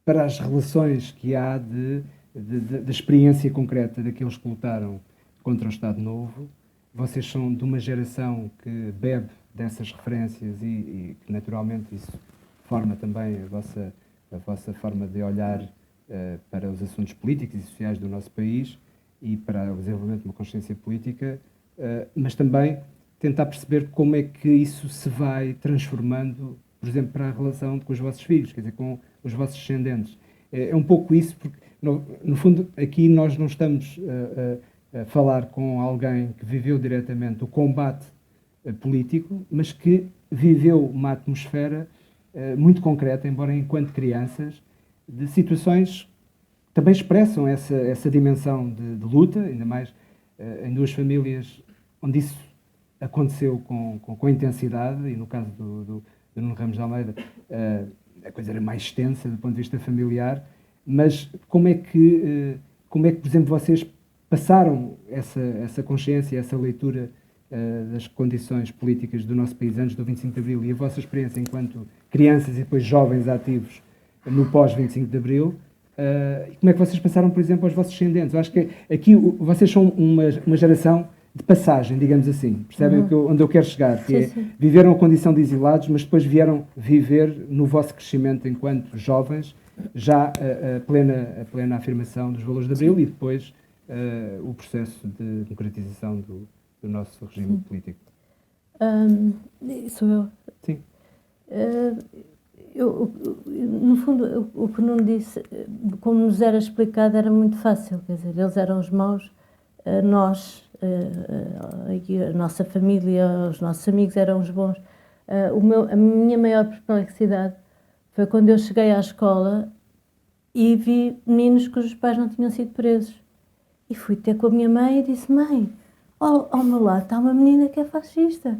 para as relações que há da experiência concreta daqueles que lutaram contra o Estado Novo. Vocês são de uma geração que bebe dessas referências e que naturalmente isso forma também a vossa forma de olhar para os assuntos políticos e sociais do nosso país e para o desenvolvimento de uma consciência política, mas também tentar perceber como é que isso se vai transformando, por exemplo, para a relação com os vossos filhos, quer dizer, com os vossos descendentes. É um pouco isso, porque no fundo aqui nós não estamos a falar com alguém que viveu diretamente o combate político, mas que viveu uma atmosfera muito concreta, embora enquanto crianças, de situações que também expressam essa dimensão de luta, ainda mais em duas famílias onde isso aconteceu com intensidade, e no caso do Nuno Ramos de Almeida a coisa era mais extensa do ponto de vista familiar, mas como é que, por exemplo, vocês passaram essa consciência, essa leitura das condições políticas do nosso país antes do 25 de Abril e a vossa experiência enquanto crianças e depois jovens ativos no pós-25 de Abril, e como é que vocês passaram, por exemplo, aos vossos descendentes? Eu acho que aqui vocês são uma geração de passagem, digamos assim. Percebem onde eu quero chegar? Que Sim. viveram a condição de exilados, mas depois vieram viver no vosso crescimento enquanto jovens, já a plena afirmação dos valores de Abril e depois o processo de democratização do nosso regime político. Sou eu. Sim. No fundo, o que não disse, como nos era explicado, era muito fácil. Quer dizer, eles eram os maus, nós, a nossa família, os nossos amigos eram os bons. A minha maior perplexidade foi quando eu cheguei à escola e vi meninos cujos pais não tinham sido presos. E fui ter com a minha mãe e disse: mãe, ao meu lado está uma menina que é fascista.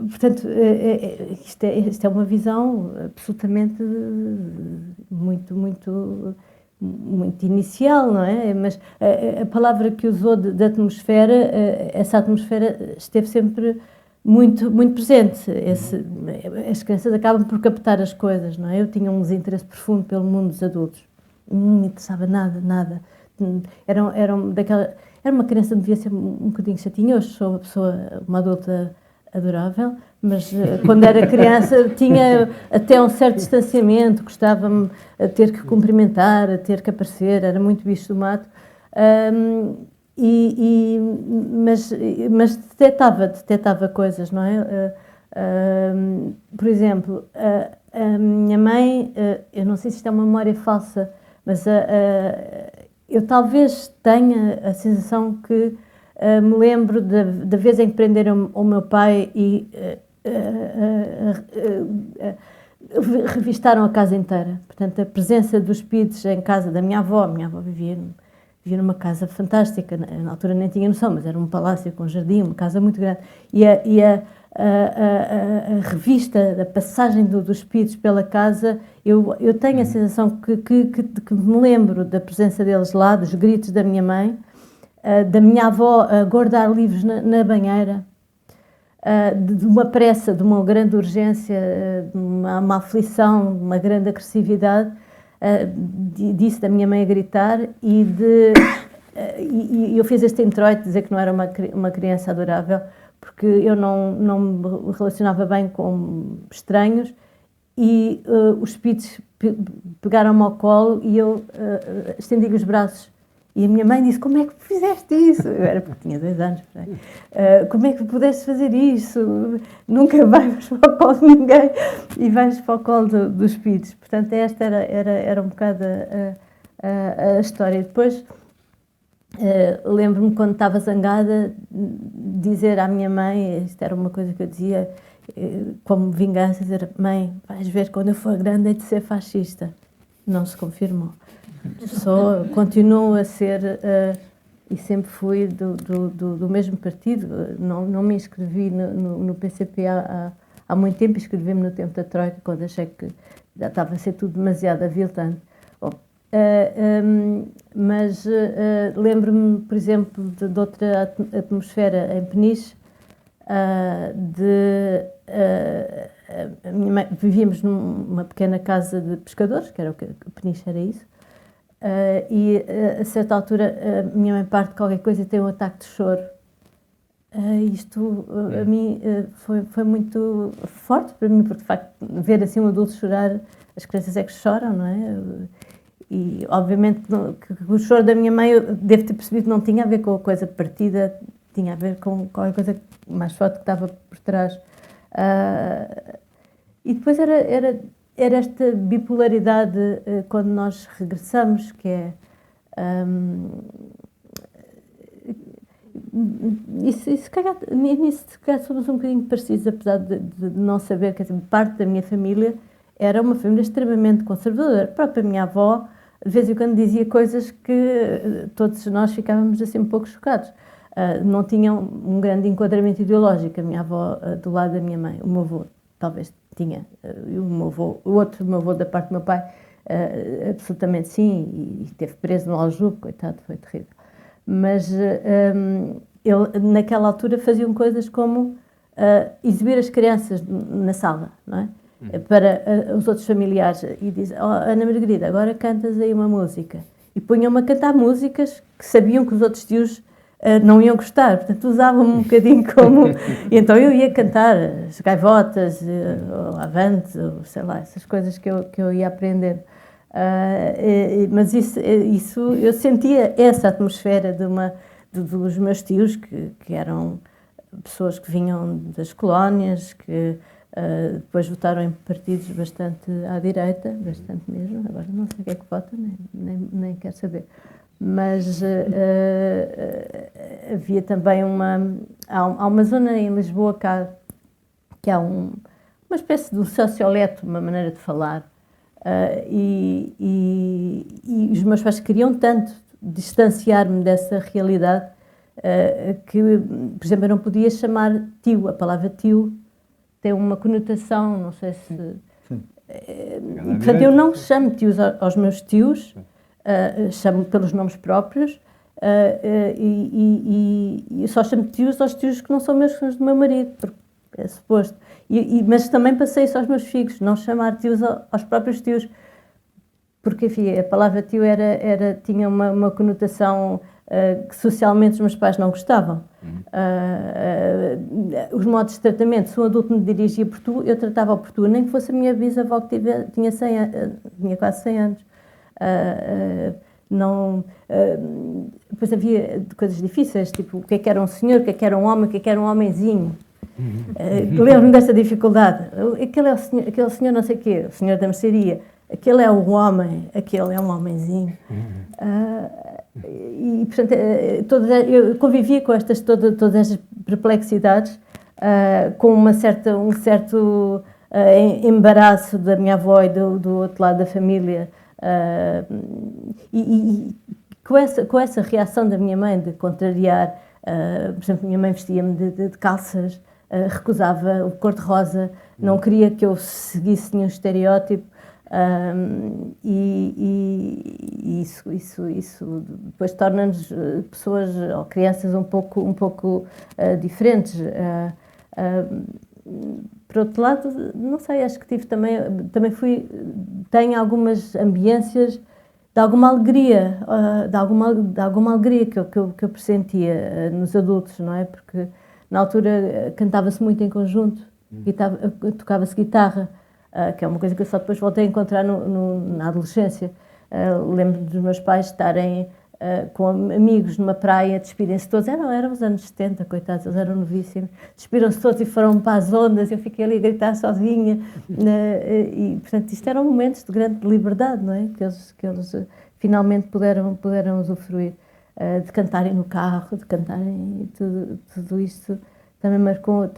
Portanto, isto é uma visão absolutamente muito inicial, não é? Mas a palavra que usou de atmosfera, essa atmosfera esteve sempre muito presente. As crianças acabam por captar as coisas, não é? Eu tinha um desinteresse profundo pelo mundo dos adultos. Não me interessava nada. Era uma criança que devia ser um bocadinho chatinha. Hoje sou uma adulta adorável, mas quando era criança tinha até um certo distanciamento, gostava-me a ter que cumprimentar, a ter que aparecer, era muito bicho do mato, mas detectava coisas, não é? Por exemplo, a minha mãe, eu não sei se isto é uma memória falsa, mas eu talvez tenha a sensação que me lembro da vez em que prenderam o meu pai e revistaram a casa inteira. Portanto, a presença dos PIDs em casa da minha avó vivia numa casa fantástica, na altura nem tinha noção, mas era um palácio com jardim, uma casa muito grande. E a revista, a passagem dos PIDs pela casa, eu tenho a sensação que me lembro da presença deles lá, dos gritos da minha mãe, da minha avó a guardar livros na banheira, de uma pressa, de uma grande urgência, de uma aflição, de uma grande agressividade, disso da minha mãe a gritar e eu fiz este introito de dizer que não era uma criança adorável, porque eu não me relacionava bem com estranhos e os PIDs pegaram-me ao colo e eu estendi os braços. E a minha mãe disse: como é que fizeste isso? Eu era porque tinha 2 anos. Como é que pudeste fazer isso? Nunca vais para o colo de ninguém e vais para o colo dos PIDs. Portanto, esta era um bocado a história. Depois, lembro-me quando estava zangada, dizer à minha mãe, isto era uma coisa que eu dizia como vingança, dizer: mãe, vais ver, quando eu for grande hei de ser fascista. Não se confirmou. Continuo a ser e sempre fui do mesmo partido. Não me inscrevi no PCP há muito tempo, inscrevi-me no tempo da Troika, quando achei que já estava a ser tudo demasiado aviltante. Mas lembro-me, por exemplo, de outra atmosfera em Peniche, vivíamos numa pequena casa de pescadores, que era o que Peniche era isso. E a certa altura a minha mãe parte de qualquer coisa e tem um ataque de choro. Isto a mim foi muito forte para mim, porque de facto ver assim um adulto chorar, as crianças é que choram, não é? E obviamente que o choro da minha mãe, eu devo ter percebido que não tinha a ver com a coisa partida, tinha a ver com qualquer coisa mais forte que estava por trás. E depois era esta bipolaridade quando nós regressamos, que é se calhar somos um bocadinho parecidos, apesar de não saber, quer dizer, parte da minha família era uma família extremamente conservadora. A própria minha avó, de vez em quando, dizia coisas que todos nós ficávamos assim um pouco chocados. Não tinham um grande enquadramento ideológico, a minha avó do lado da minha mãe. O meu avô talvez tinha, o outro meu avô da parte do meu pai, absolutamente sim, e esteve preso no Aljube, coitado, foi terrível. Mas ele, naquela altura, faziam coisas como exibir as crianças na sala, não é? Para os outros familiares, e diz: oh, Ana Margarida, agora cantas aí uma música. E punham-me a cantar músicas que sabiam que os outros tios não iam gostar, portanto usavam-me um bocadinho como... E então eu ia cantar as gaivotas, ou avante, ou sei lá, essas coisas que eu ia aprendendo. Mas isso eu sentia essa atmosfera dos meus tios, que eram pessoas que vinham das colónias, que depois votaram em partidos bastante à direita, bastante mesmo, agora não sei o que é que vota, nem quero saber. Mas havia também há uma zona em Lisboa que há uma espécie de um socioleto, uma maneira de falar, e os meus pais queriam tanto distanciar-me dessa realidade que, por exemplo, eu não podia chamar tio. A palavra tio tem uma conotação, não sei se... Sim. Portanto, eu não chamo tios aos meus tios, chamo pelos nomes próprios, e só chamo tios aos tios que não são meus, que são do meu marido, porque é suposto. Mas também passei isso aos meus filhos, não chamar tios aos próprios tios, porque, enfim, a palavra tio tinha uma conotação que socialmente os meus pais não gostavam. Os modos de tratamento, se um adulto me dirigia por tu, eu tratava por tu, nem que fosse a minha bisavó que tinha quase 100 anos. Depois havia coisas difíceis, tipo o que era um senhor, o que era um homem, o que era um homenzinho. Lembro-me dessa dificuldade. Aquele senhor não sei o quê, o senhor da mercearia, aquele é um homem, aquele é um homenzinho. E, portanto, eu convivia com todas estas perplexidades, com um certo embaraço da minha avó e do outro lado da família, e com essa reação da minha mãe de contrariar. Por exemplo, minha mãe vestia-me de calças, recusava o cor-de-rosa, não queria que eu seguisse nenhum estereótipo. E isso depois torna-nos pessoas ou crianças um pouco diferentes. Por outro lado, não sei, acho que tenho algumas ambiências de alguma alegria, de alguma alegria que eu pressentia nos adultos, não é? Porque na altura cantava-se muito em conjunto, tocava-se guitarra, que é uma coisa que eu só depois voltei a encontrar na adolescência. Lembro dos meus pais estarem com amigos numa praia, despirem-se todos, eram os anos 70, coitados, eles eram novíssimos, despiram-se todos e foram para as ondas, eu fiquei ali a gritar sozinha, e portanto isto eram momentos de grande liberdade, não é? Que eles finalmente puderam usufruir, de cantarem no carro, de cantarem, tudo isto também marcou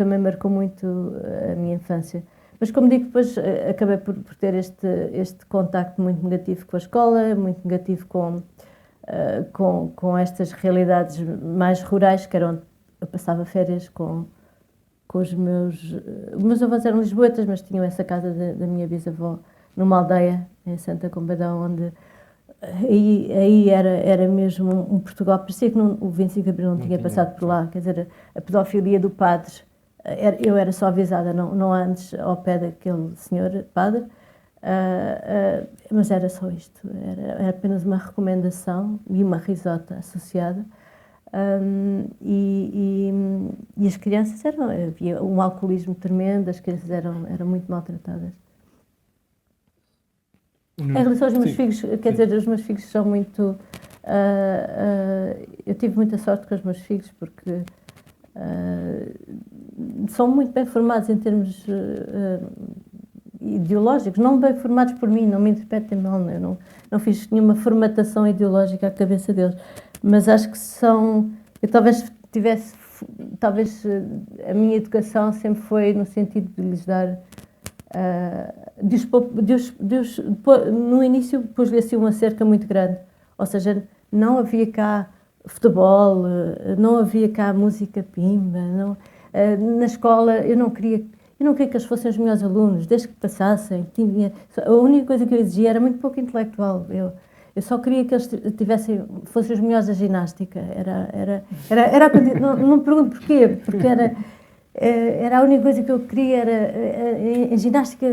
muito a minha infância. Mas, como digo, depois acabei por ter este contacto muito negativo com a escola, muito negativo com estas realidades mais rurais, que eram... Eu passava férias com os meus... Os meus avós eram lisboetas, mas tinham essa casa da minha bisavó numa aldeia, em Santa Combadão, onde... Aí era mesmo um Portugal, parecia que o 25 de Abril não tinha passado por lá, quer dizer, a pedofilia do padre... Eu era só avisada, não antes, ao pé daquele senhor padre, mas era só isto, era apenas uma recomendação e uma risota associada. E as crianças havia um alcoolismo tremendo, as crianças eram muito maltratadas. Em relação aos meus filhos, quer dizer, os meus filhos são muito... eu tive muita sorte com os meus filhos, porque... são muito bem formados em termos ideológicos, não bem formados por mim, não me interpretem mal, eu não fiz nenhuma formatação ideológica à cabeça deles, mas acho que eu talvez a minha educação sempre foi no sentido de lhes dar, no início pus-lhe assim uma cerca muito grande, ou seja, não havia cá futebol, não havia cá música pimba, na escola eu não queria que eles fossem os melhores alunos, desde que passassem. A única coisa que eu exigia era muito pouco intelectual. Eu só queria que eles fossem os melhores da ginástica. Não me pergunto porquê, porque era a única coisa que eu queria, em ginástica,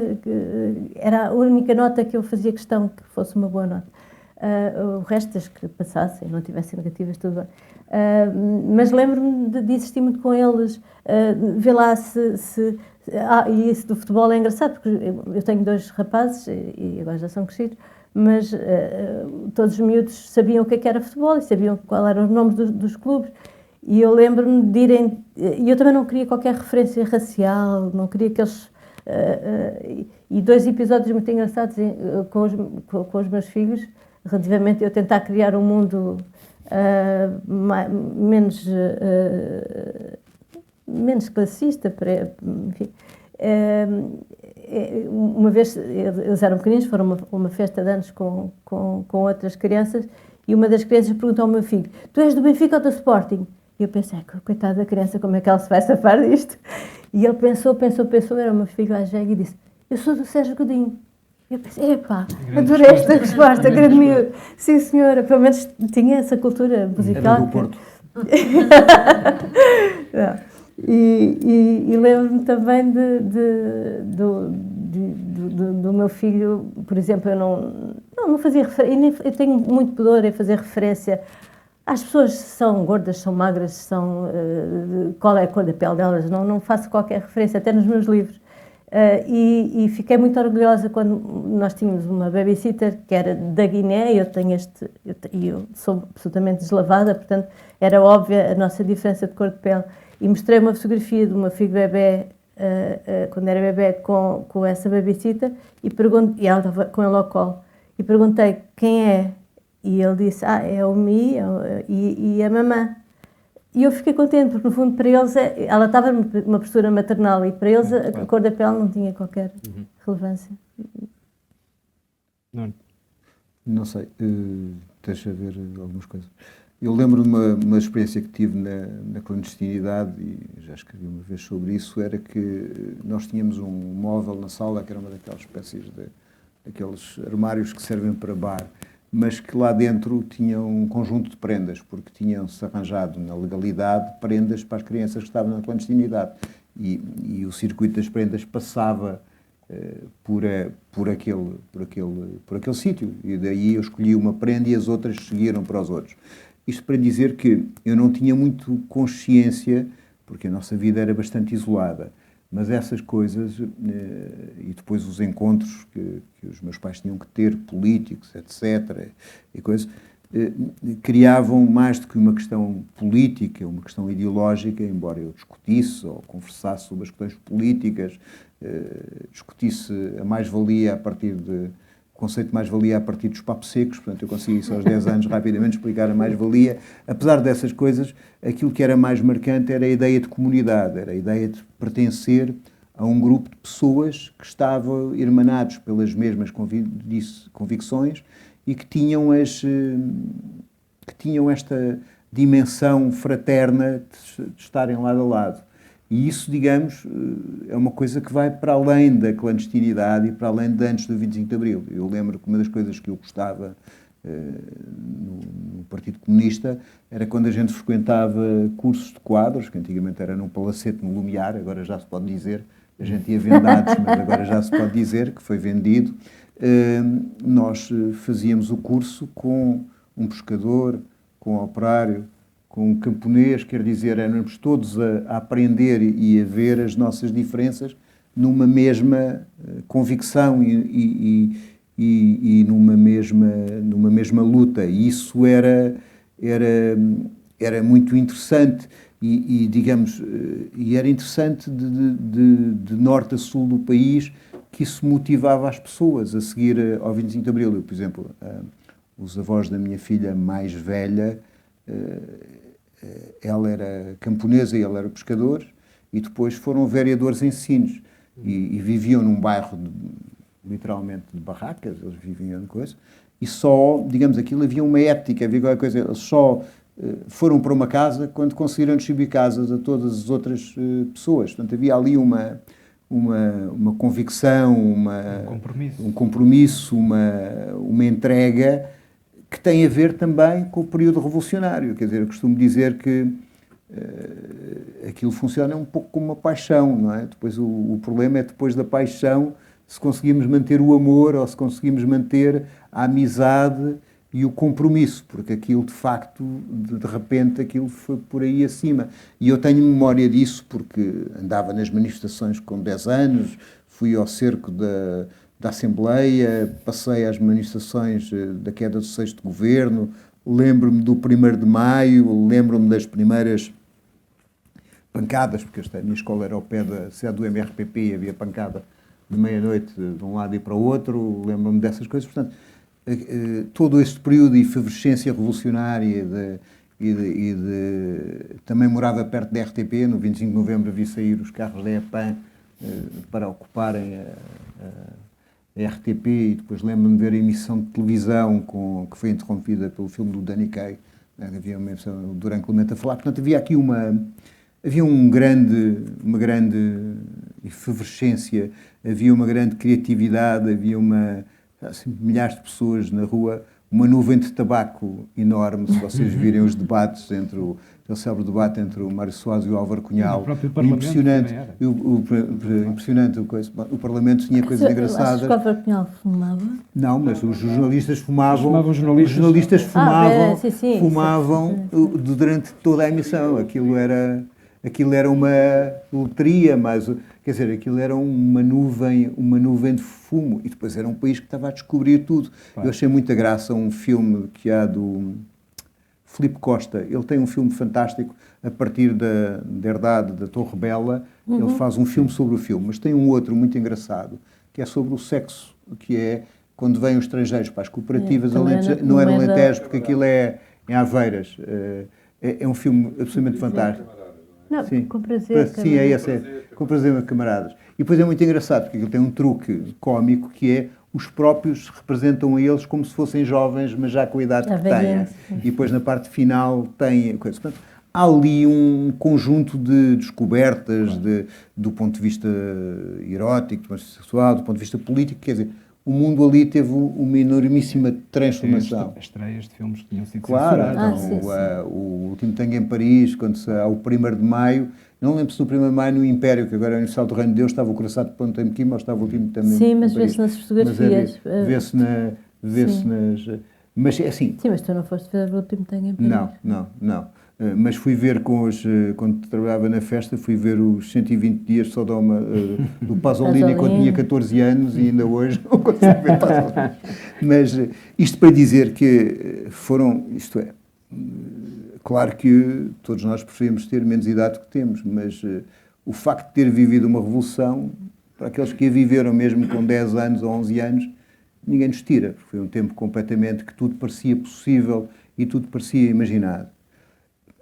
era a única nota que eu fazia questão que fosse uma boa nota. O resto, as que passassem, não tivessem negativas, tudo bem. Mas lembro-me de insistir muito com eles, ver lá e isso do futebol é engraçado, porque eu tenho 2 rapazes e agora já são crescidos, mas todos os miúdos sabiam o que era futebol e sabiam qual eram os nomes dos clubes. E eu lembro-me de irem. E eu também não queria qualquer referência racial, não queria que eles. E 2 episódios muito engraçados com os meus filhos, relativamente a eu tentar criar um mundo menos classista, enfim. Uma vez, eles eram pequeninos, foram a uma festa de anos com outras crianças, e uma das crianças perguntou ao meu filho: tu és do Benfica ou do Sporting? E eu pensei, coitada da criança, como é que ela se vai safar disto? E ele pensou, era o meu filho mais velho, e disse: eu sou do Sérgio Godinho. E eu pensei, epá, adorei esta resposta, grande miúdo. Sim, senhora, pelo menos tinha essa cultura musical. Era do Porto. E lembro-me também do meu filho, por exemplo, eu não fazia referência, eu tenho muito pudor em fazer referência às pessoas que são gordas, são magras, qual é a cor da pele delas, não faço qualquer referência, até nos meus livros. E fiquei muito orgulhosa quando nós tínhamos uma babysitter que era da Guiné, e eu sou absolutamente deslavada, portanto era óbvia a nossa diferença de cor de pele, e mostrei uma fotografia de uma filha bebê, quando era bebê, com essa babysitter, e ela estava com ele ao colo, e perguntei quem é, e ele disse, é o Mi e a mamã. E eu fiquei contente, porque no fundo para eles, ela estava numa postura maternal, e para eles a cor da pele não tinha qualquer relevância. Não sei, deixa ver algumas coisas. Eu lembro de uma experiência que tive na clandestinidade, e já escrevi uma vez sobre isso, era que nós tínhamos um móvel na sala, que era uma daquelas espécies daqueles armários que servem para bar, mas que lá dentro tinham um conjunto de prendas, porque tinham-se arranjado na legalidade prendas para as crianças que estavam na clandestinidade. E o circuito das prendas passava por aquele sítio. E daí eu escolhi uma prenda e as outras seguiram para os outros. Isto para dizer que eu não tinha muito consciência, porque a nossa vida era bastante isolada, mas essas coisas, e depois os encontros que os meus pais tinham que ter, políticos, etc., e coisas, criavam mais do que uma questão política, uma questão ideológica, embora eu discutisse ou conversasse sobre as questões políticas, discutisse a mais-valia a partir o conceito de mais-valia a partir dos papos secos, portanto eu consegui isso aos 10 anos rapidamente explicar a mais-valia. Apesar dessas coisas, aquilo que era mais marcante era a ideia de comunidade, era a ideia de pertencer a um grupo de pessoas que estavam irmanados pelas mesmas convicções e que tinham esta dimensão fraterna de estarem lado a lado. E isso, digamos, é uma coisa que vai para além da clandestinidade e para além de antes do 25 de Abril. Eu lembro que uma das coisas que eu gostava no Partido Comunista era quando a gente frequentava cursos de quadros, que antigamente era num palacete no Lumiar, agora já se pode dizer, a gente ia vendados, mas agora já se pode dizer que foi vendido. Nós fazíamos o curso com um pescador, com um operário, com um camponês, quer dizer, éramos todos a aprender e a ver as nossas diferenças numa mesma convicção e numa mesma luta. E isso era muito interessante digamos, era interessante de norte a sul do país, que isso motivava as pessoas a seguir ao 25 de Abril. Eu, por exemplo, os avós da minha filha mais velha, ela era camponesa e ele era pescador, e depois foram vereadores em Sines e viviam num bairro literalmente de barracas, eles viviam de coisa, e só, digamos, aquilo havia uma ética, havia qualquer coisa, eles só foram para uma casa quando conseguiram distribuir casas a todas as outras pessoas. Portanto, havia ali uma convicção, um compromisso, uma entrega que tem a ver também com o período revolucionário. Quer dizer, eu costumo dizer que aquilo funciona um pouco como uma paixão, não é? Depois o problema é, depois da paixão, se conseguimos manter o amor ou se conseguimos manter a amizade e o compromisso, porque aquilo de facto, de repente, aquilo foi por aí acima. E eu tenho memória disso porque andava nas manifestações com 10 anos, fui ao cerco da Assembleia, passei às manifestações da queda do 6º governo, lembro-me do 1º de Maio, lembro-me das primeiras pancadas, porque a minha escola era ao pé da sede do MRPP, havia pancada de meia-noite de um lado e para o outro, lembro-me dessas coisas. Portanto, todo este período de efervescência revolucionária também morava perto da RTP, no 25 de novembro vi sair os carros da EPAM para ocuparem a RTP, e depois lembro-me de ver a emissão de televisão que foi interrompida pelo filme do Danny Kaye, havia uma emissão do Duran Clemente a falar. Portanto, havia aqui uma grande efervescência, havia uma grande criatividade, havia assim, milhares de pessoas na rua, uma nuvem de tabaco enorme. Se vocês virem os debates o célebre debate entre o Mário Soares e o Álvaro Cunhal, impressionante, o Parlamento tinha coisas engraçadas. Acho que o Álvaro Cunhal fumava? Não, mas os jornalistas fumavam. Os jornalistas fumavam durante toda a emissão. Aquilo era uma loteria, mas quer dizer, aquilo era uma nuvem de fumo, e depois era um país que estava a descobrir tudo. Eu achei muita graça um filme que há do Filipe Costa. Ele tem um filme fantástico a partir da herdade da Torre Bela. Ele faz um filme sobre o filme, mas tem um outro muito engraçado que é sobre o sexo, que é quando vêm os estrangeiros para as cooperativas. Não era Alentejo, porque aquilo é em Aveiras. É um filme absolutamente fantástico. Não, sim. Com prazer. Sim, é esse. Com prazer, meus camaradas. E depois é muito engraçado, porque ele tem um truque cómico que é os próprios representam a eles como se fossem jovens, mas já com a idade que têm. E depois na parte final tem coisa. Portanto, há ali um conjunto de descobertas do ponto de vista erótico, do ponto de vista sexual, do ponto de vista político. Quer dizer, o mundo ali teve uma enormíssima transformação. As estreias de filmes que tinham sido censurados. Claro, o Último Tango em Paris, quando há o 1º de Maio, não lembro se no 1º de Maio no Império, que agora é o Universal do Reino de Deus, estava o Coraçado de Ponta em Pequim, ou estava o Último Tango em Paris. Sim, mas vê-se nas fotografias. Vê-se nas... Mas é assim... Sim, mas tu não foste ver o Último Tango em Paris. Não. Mas fui ver quando trabalhava na festa, fui ver os 120 dias de Sodoma do Pasolini quando tinha 14 anos, e ainda hoje não consigo ver Pasolini. Mas isto para dizer que claro que todos nós preferimos ter menos idade que temos, mas o facto de ter vivido uma revolução, para aqueles que a viveram mesmo com 10 anos ou 11 anos, ninguém nos tira, porque foi um tempo completamente que tudo parecia possível e tudo parecia imaginado.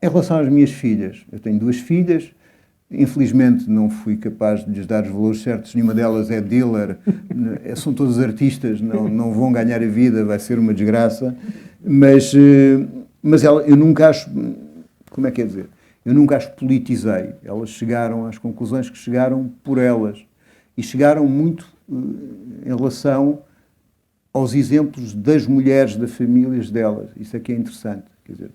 Em relação às minhas filhas, eu tenho 2 filhas, infelizmente não fui capaz de lhes dar os valores certos, nenhuma delas é dealer, são todas artistas, não vão ganhar a vida, vai ser uma desgraça, mas eu nunca acho, como é que é dizer, eu nunca as politizei, elas chegaram às conclusões que chegaram por elas, e chegaram muito em relação aos exemplos das mulheres, das famílias delas, isso é que é interessante, quer dizer,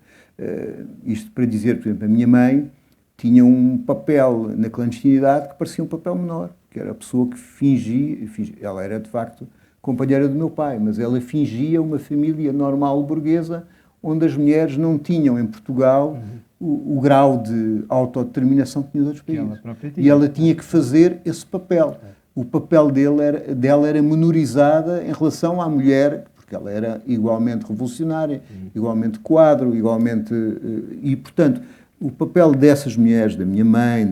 isto para dizer, por exemplo, a minha mãe tinha um papel na clandestinidade que parecia um papel menor, que era a pessoa que fingia, ela era de facto companheira do meu pai, mas ela fingia uma família normal burguesa, onde as mulheres não tinham em Portugal o grau de autodeterminação que tinha outros países. E ela tinha que fazer esse papel. O papel dela era menorizada em relação à mulher, porque ela era igualmente revolucionária, igualmente quadro, igualmente... E, portanto, o papel dessas mulheres, da minha mãe,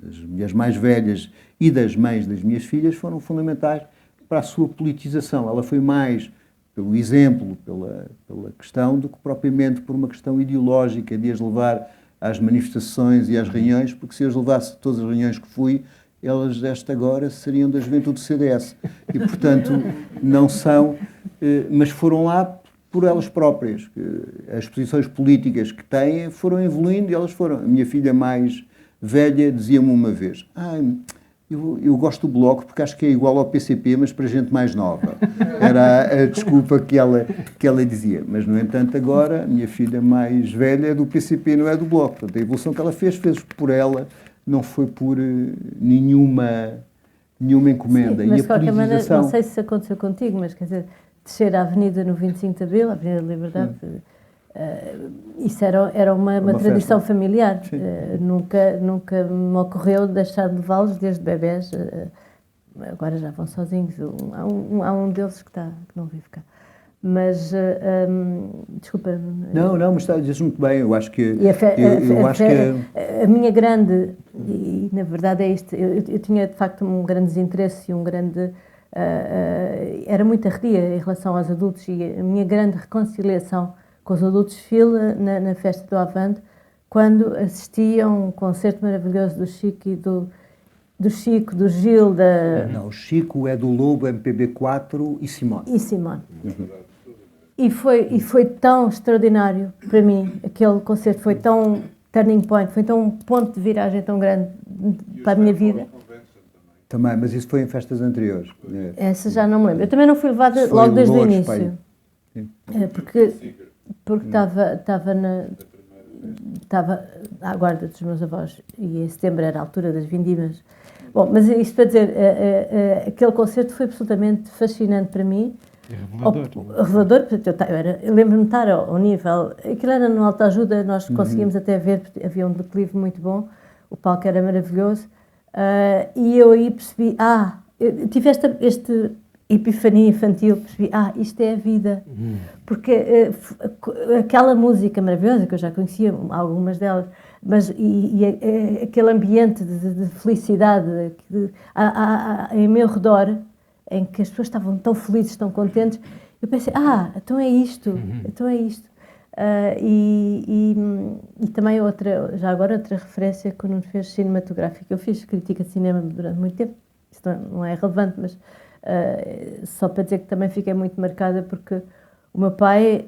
das mulheres mais velhas e das mães das minhas filhas, foram fundamentais para a sua politização. Ela foi mais pelo exemplo, pela questão, do que propriamente por uma questão ideológica de as levar às manifestações e às reuniões, porque se eu as levasse a todas as reuniões que fui, elas desta agora seriam da juventude do CDS. E, portanto, não são, mas foram lá por elas próprias. As posições políticas que têm foram evoluindo e elas foram. A minha filha mais velha dizia-me uma vez: eu gosto do Bloco porque acho que é igual ao PCP, mas para gente mais nova. Era a desculpa que ela dizia. Mas, no entanto, agora, a minha filha mais velha é do PCP, não é do Bloco. Portanto, a evolução que ela fez por ela, não foi por nenhuma encomenda. Sim, mas e de qualquer maneira, politização... não sei se isso aconteceu contigo, mas quer dizer, descer a avenida no 25 de Abril, a Avenida da Liberdade. Isso era uma tradição familiar. Nunca me ocorreu deixar de levá-los desde bebés. Agora já vão sozinhos. Há um deles que não vive cá. Mas, desculpa. Não, mas dizes muito bem. Eu acho que... A minha grande... E, na verdade, é isto. Eu tinha, de facto, um grande desinteresse e um grande... era muito arredia em relação aos adultos, e a minha grande reconciliação com os adultos fila na festa do Avante, quando assistia a um concerto maravilhoso do Chico e do Chico, do Gil, Não, o Chico é do Lobo, MPB4 e Simone. E Simone. E foi tão extraordinário para mim, aquele concerto foi tão turning point, foi tão um ponto de viragem tão grande para a minha vida. Também, mas isso foi em festas anteriores. Essa já não me lembro. Eu também não fui levada logo desde o início. Porque estava à guarda dos meus avós e em setembro era a altura das vindimas. Bom, mas isto para dizer, aquele concerto foi absolutamente fascinante para mim. Revelador. Eu lembro-me de estar ao nível... Aquilo era no Alta Ajuda, nós conseguimos até ver, porque havia um declive muito bom, o palco era maravilhoso, e eu aí percebi, eu tive esta epifania infantil, percebi, isto é a vida. Porque aquela música maravilhosa, que eu já conhecia algumas delas, mas aquele ambiente de felicidade em meu redor, em que as pessoas estavam tão felizes, tão contentes, eu pensei, então é isto, então é isto. E também já agora outra referência que o Nuno fez cinematográfica. Eu fiz crítica de cinema durante muito tempo, isso não é relevante, mas só para dizer que também fiquei muito marcada, porque o meu pai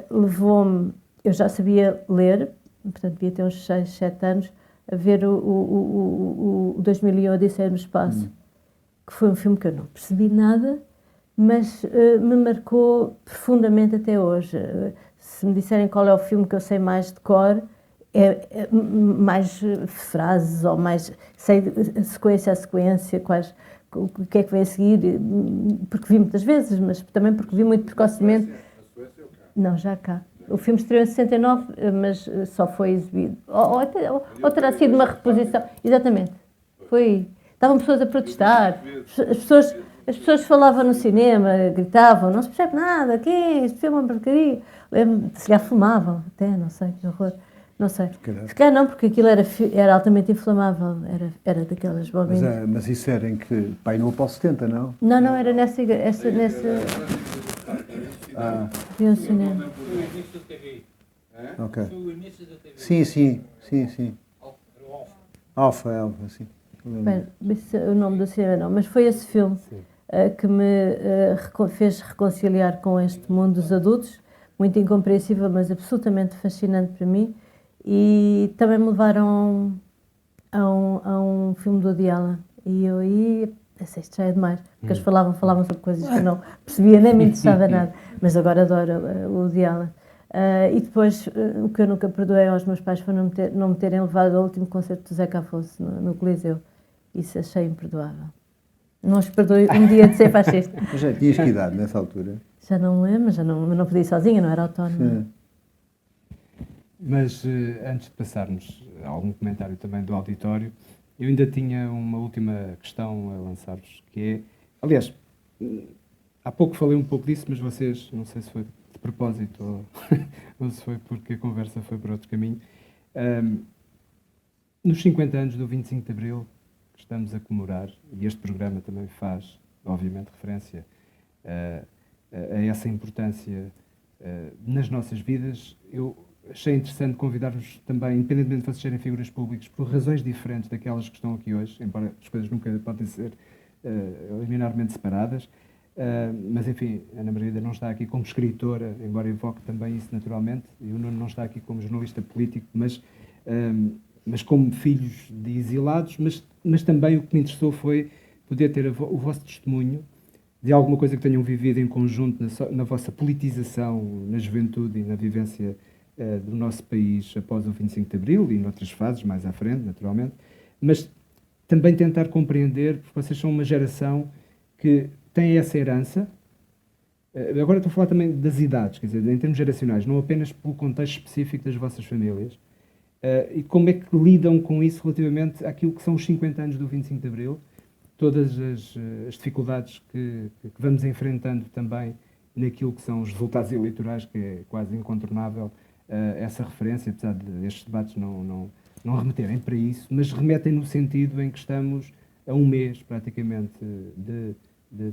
levou-me, eu já sabia ler, portanto devia ter uns 6, 7 anos, a ver o 2001 Odisseia no Espaço, que foi um filme que eu não percebi nada, mas me marcou profundamente até hoje. Se me disserem qual é o filme que eu sei mais de cor, mais frases, ou mais sei sequência a sequência, o que é que vem a seguir, porque vi muitas vezes, mas também porque vi muito precocemente. Não, já cá. O filme estreou em 69, mas só foi exibido. Ou terá sido uma reposição. Exatamente. Foi. Estavam pessoas a protestar, as pessoas falavam no cinema, gritavam, não se percebe nada, que é isto? Filme é uma porcaria. Se já fumavam, até, não sei, que horror. Não sei. Se calhar não, porque aquilo era altamente inflamável, era daquelas bobinas. Mas isso era em que? Pai, no Apolo 70, não? Não, era nessa... Havia um cinema. Foi o início da TV. Ok. Foi o início da TV. Sim. Alfa, sim. Bem, o nome do cinema não, mas foi esse filme que me fez reconciliar com este mundo dos adultos, muito incompreensível, mas absolutamente fascinante para mim, e também me levaram a um filme do Woody Allen, e eu aí, isto já é demais, porque eles falavam sobre coisas que eu não percebia, nem me interessava nada, mas agora adoro o Woody Allen. E depois, o que eu nunca perdoei aos meus pais foi não me terem levado ao último concerto do Zeca Afonso no Coliseu. Isso achei imperdoável. Não os perdoo um dia de ser fascista. Mas já tinhas que idade nessa altura? Já não me lembro, não podia ir sozinha, não era autónoma. Mas antes de passarmos a algum comentário também do auditório, eu ainda tinha uma última questão a lançar-vos, que é... Aliás, há pouco falei um pouco disso, mas vocês, não sei se foi de propósito ou se foi porque a conversa foi por outro caminho. Nos 50 anos do 25 de Abril, que estamos a comemorar, e este programa também faz, obviamente, referência a essa importância nas nossas vidas, eu achei interessante convidar-vos também, independentemente de vocês serem figuras públicas, por razões diferentes daquelas que estão aqui hoje, embora as coisas nunca podem ser liminarmente separadas, mas enfim, Ana Margarida não está aqui como escritora, embora evoque também isso naturalmente, e o Nuno não está aqui como jornalista político, mas como filhos de exilados, mas também o que me interessou foi poder ter o vosso testemunho de alguma coisa que tenham vivido em conjunto na vossa politização, na juventude e na vivência do nosso país após o 25 de Abril e noutras fases mais à frente, naturalmente, mas também tentar compreender, porque vocês são uma geração que tem essa herança Agora estou a falar também das idades, quer dizer, em termos geracionais, não apenas pelo contexto específico das vossas famílias. E como é que lidam com isso relativamente àquilo que são os 50 anos do 25 de Abril, todas as dificuldades que vamos enfrentando também naquilo que são os resultados eleitorais, que é quase incontornável essa referência, apesar de estes debates não remeterem para isso, mas remetem no sentido em que estamos a um mês, praticamente, de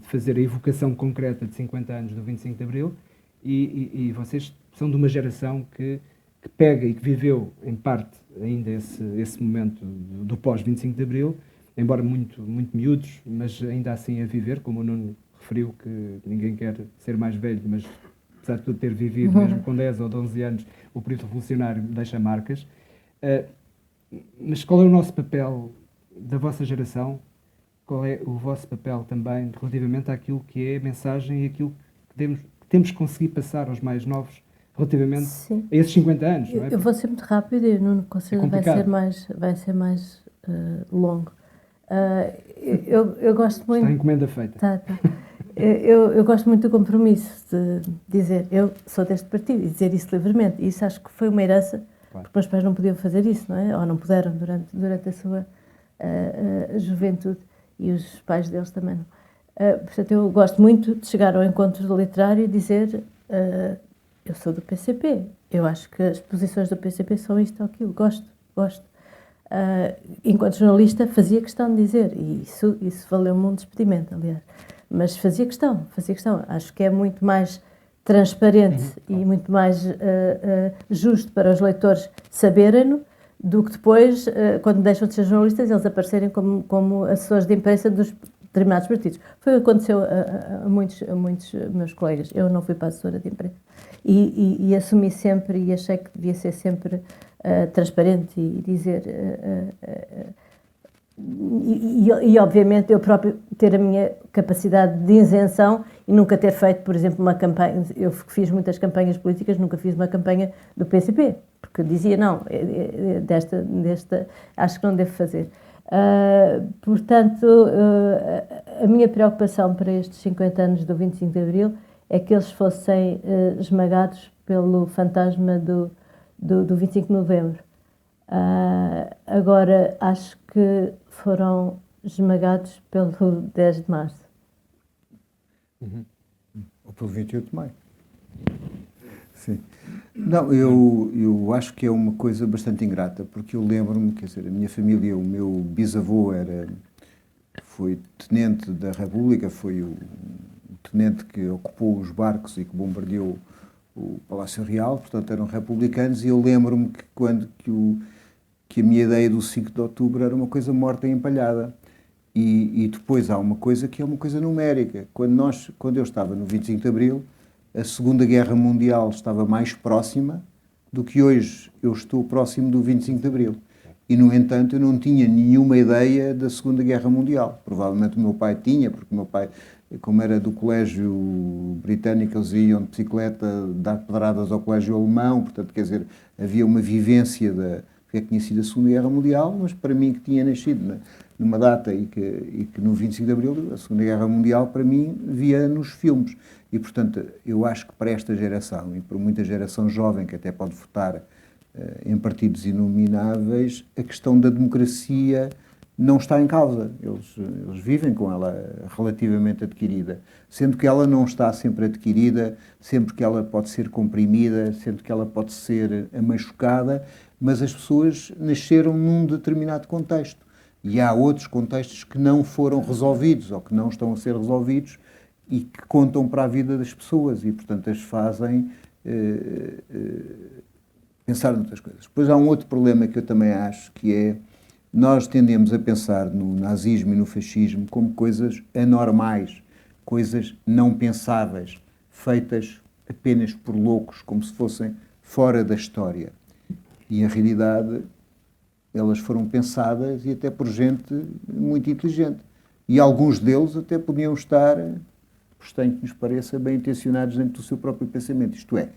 fazer a evocação concreta de 50 anos do 25 de Abril, e vocês são de uma geração que pega e que viveu, em parte, ainda esse momento do pós-25 de Abril, embora muito miúdos, mas ainda assim a viver, como o Nuno referiu, que ninguém quer ser mais velho, mas apesar de tudo ter vivido, mesmo com 10 ou 11 anos, o período revolucionário deixa marcas. Mas qual é o nosso papel da vossa geração? Qual é o vosso papel também relativamente àquilo que é a mensagem e aquilo que temos que conseguir passar aos mais novos relativamente Sim. a esses 50 anos, não é? Eu vou ser muito rápido e não consigo, vai ser mais longo. Eu gosto muito... Está a encomenda feita. Tá. Eu gosto muito do compromisso de dizer, eu sou deste partido, e dizer isso livremente. E isso acho que foi uma herança, Claro. porque meus pais não podiam fazer isso, não é? Ou não puderam durante a sua juventude, e os pais deles também não. Portanto, eu gosto muito de chegar ao encontro literário e dizer, eu sou do PCP, eu acho que as posições do PCP são isto ou aquilo, gosto. Enquanto jornalista fazia questão de dizer, e isso valeu-me um despedimento, aliás, mas fazia questão, acho que é muito mais transparente e muito mais justo para os leitores saberem-no, do que depois, quando deixam de ser jornalistas, eles aparecerem como assessores de imprensa dos determinados partidos. Foi o que aconteceu a muitos meus colegas. Eu não fui para assessora de imprensa. E assumi sempre, e achei que devia ser sempre transparente e dizer... E obviamente eu próprio ter a minha capacidade de isenção e nunca ter feito, por exemplo, uma campanha. Eu fiz muitas campanhas políticas, nunca fiz uma campanha do PCP, porque dizia não, desta acho que não devo fazer. Portanto, a minha preocupação para estes 50 anos do 25 de Abril é que eles fossem esmagados pelo fantasma do 25 de Novembro. Agora, acho que foram esmagados pelo 10 de Março. Ou pelo 28 de Maio. Sim. Não, eu acho que é uma coisa bastante ingrata, porque eu lembro-me, quer dizer, a minha família, o meu bisavô foi tenente da República, foi o tenente que ocupou os barcos e que bombardeou o Palácio Real, portanto eram republicanos, e eu lembro-me que a minha ideia do 5 de outubro era uma coisa morta e empalhada. E depois há uma coisa que é uma coisa numérica. Quando eu estava no 25 de Abril, a Segunda Guerra Mundial estava mais próxima do que hoje eu estou próximo do 25 de Abril. E, no entanto, eu não tinha nenhuma ideia da Segunda Guerra Mundial. Provavelmente o meu pai tinha, porque o meu pai, como era do colégio britânico, eles iam de bicicleta dar pedradas ao colégio alemão, portanto, quer dizer, havia uma vivência que tinha sido a Segunda Guerra Mundial, mas para mim, que tinha nascido numa data e que no 25 de Abril, a Segunda Guerra Mundial, para mim, via nos filmes. E, portanto, eu acho que para esta geração, e para muita geração jovem que até pode votar em partidos inomináveis, a questão da democracia não está em causa. Eles vivem com ela relativamente adquirida, sendo que ela não está sempre adquirida, sempre que ela pode ser comprimida, sendo que ela pode ser machucada, mas as pessoas nasceram num determinado contexto. E há outros contextos que não foram resolvidos ou que não estão a ser resolvidos e que contam para a vida das pessoas e, portanto, as fazem pensar noutras coisas. Depois há um outro problema que eu também acho, que é nós tendemos a pensar no nazismo e no fascismo como coisas anormais, coisas não pensáveis, feitas apenas por loucos, como se fossem fora da história. E, em realidade, elas foram pensadas e até por gente muito inteligente. E alguns deles até podiam estar, por estranho que nos pareça, bem intencionados dentro do seu próprio pensamento. Isto é,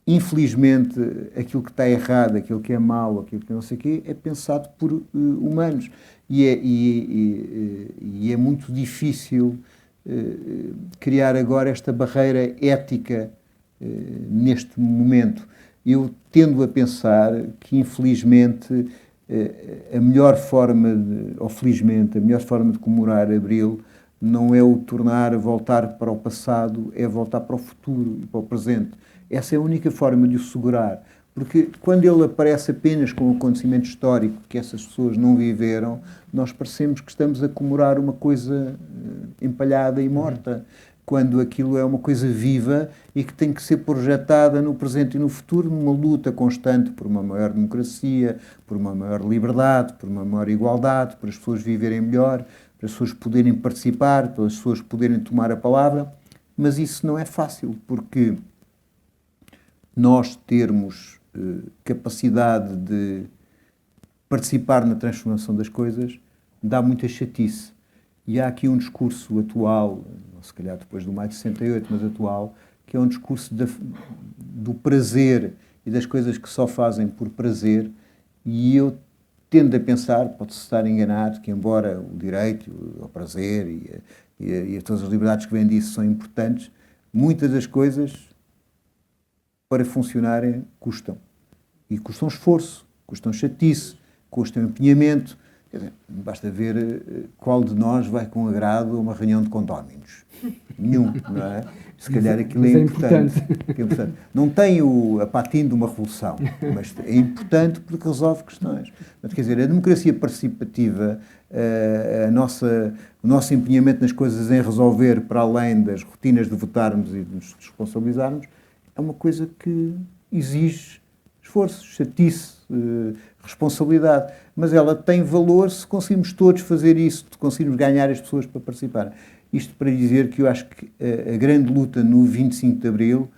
infelizmente, aquilo que está errado, aquilo que é mau, aquilo que não sei o quê, é pensado por humanos. E é muito difícil criar agora esta barreira ética neste momento. Eu tendo a pensar que, infelizmente, a melhor forma, ou felizmente, a melhor forma de comemorar Abril não é o tornar a voltar para o passado, é voltar para o futuro e para o presente. Essa é a única forma de o segurar. Porque quando ele aparece apenas com um acontecimento histórico que essas pessoas não viveram, nós parecemos que estamos a comemorar uma coisa empalhada e morta, quando aquilo é uma coisa viva e que tem que ser projetada no presente e no futuro, numa luta constante por uma maior democracia, por uma maior liberdade, por uma maior igualdade, para as pessoas viverem melhor, para as pessoas poderem participar, para as pessoas poderem tomar a palavra. Mas isso não é fácil, porque nós termos capacidade de participar na transformação das coisas dá muita chatice. E há aqui um discurso atual, se calhar depois do maio de 68, mas atual, que é um discurso do prazer e das coisas que só fazem por prazer, e eu tendo a pensar, pode-se estar enganado, que embora o direito ao prazer e todas as liberdades que vêm disso são importantes, muitas das coisas para funcionarem custam. E custam esforço, custam chatice, custam empenhamento. Quer dizer, basta ver qual de nós vai com agrado a uma reunião de condóminos. Nenhum, não é? Se calhar aquilo é importante. É importante. Não tem a patina de uma revolução, mas é importante porque resolve questões. Mas, quer dizer, a democracia participativa, o nosso empenhamento nas coisas em resolver para além das rotinas de votarmos e de nos responsabilizarmos, é uma coisa que exige esforço, chatice, responsabilidade. Mas ela tem valor se conseguirmos todos fazer isso, se conseguirmos ganhar as pessoas para participar. Isto para dizer que eu acho que a grande luta no 25 de Abril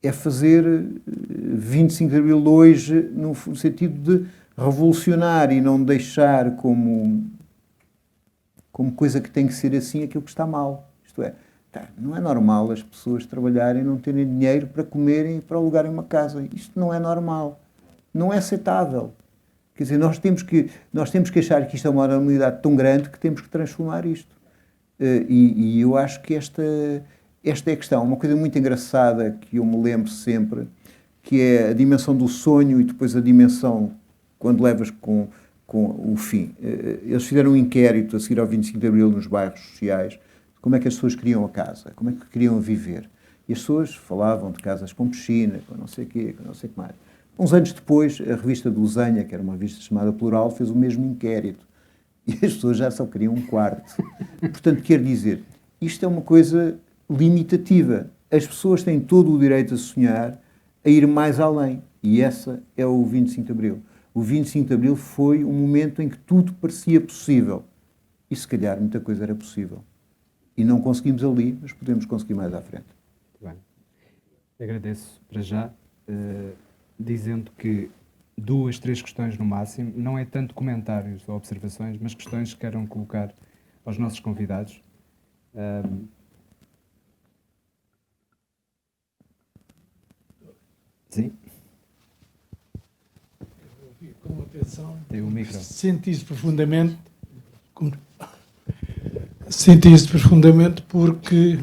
é fazer 25 de Abril hoje no sentido de revolucionar e não deixar como coisa que tem que ser assim aquilo que está mal. Isto é, não é normal as pessoas trabalharem e não terem dinheiro para comerem e para alugarem uma casa. Isto não é normal. Não é aceitável. Quer dizer, nós temos que achar que isto é uma normalidade tão grande que temos que transformar isto. E eu acho que esta é a questão. Uma coisa muito engraçada que eu me lembro sempre, que é a dimensão do sonho e depois a dimensão quando levas com o fim. Eles fizeram um inquérito a seguir ao 25 de Abril nos bairros sociais, como é que as pessoas queriam a casa, como é que queriam viver. E as pessoas falavam de casas com piscina, com não sei o quê, com não sei o que mais. Uns anos depois, a revista do Zenha, que era uma revista chamada Plural, fez o mesmo inquérito. E as pessoas já só queriam um quarto. Portanto, quer dizer, isto é uma coisa limitativa. As pessoas têm todo o direito a sonhar, a ir mais além. E essa é o 25 de Abril. O 25 de Abril foi um momento em que tudo parecia possível. E se calhar muita coisa era possível. E não conseguimos ali, mas podemos conseguir mais à frente. Muito bem. Agradeço para já, dizendo que 2, 3 questões no máximo, não é tanto comentários ou observações, mas questões que queiram colocar aos nossos convidados. Sim? Com atenção. Tem o micro. Senti isso profundamente porque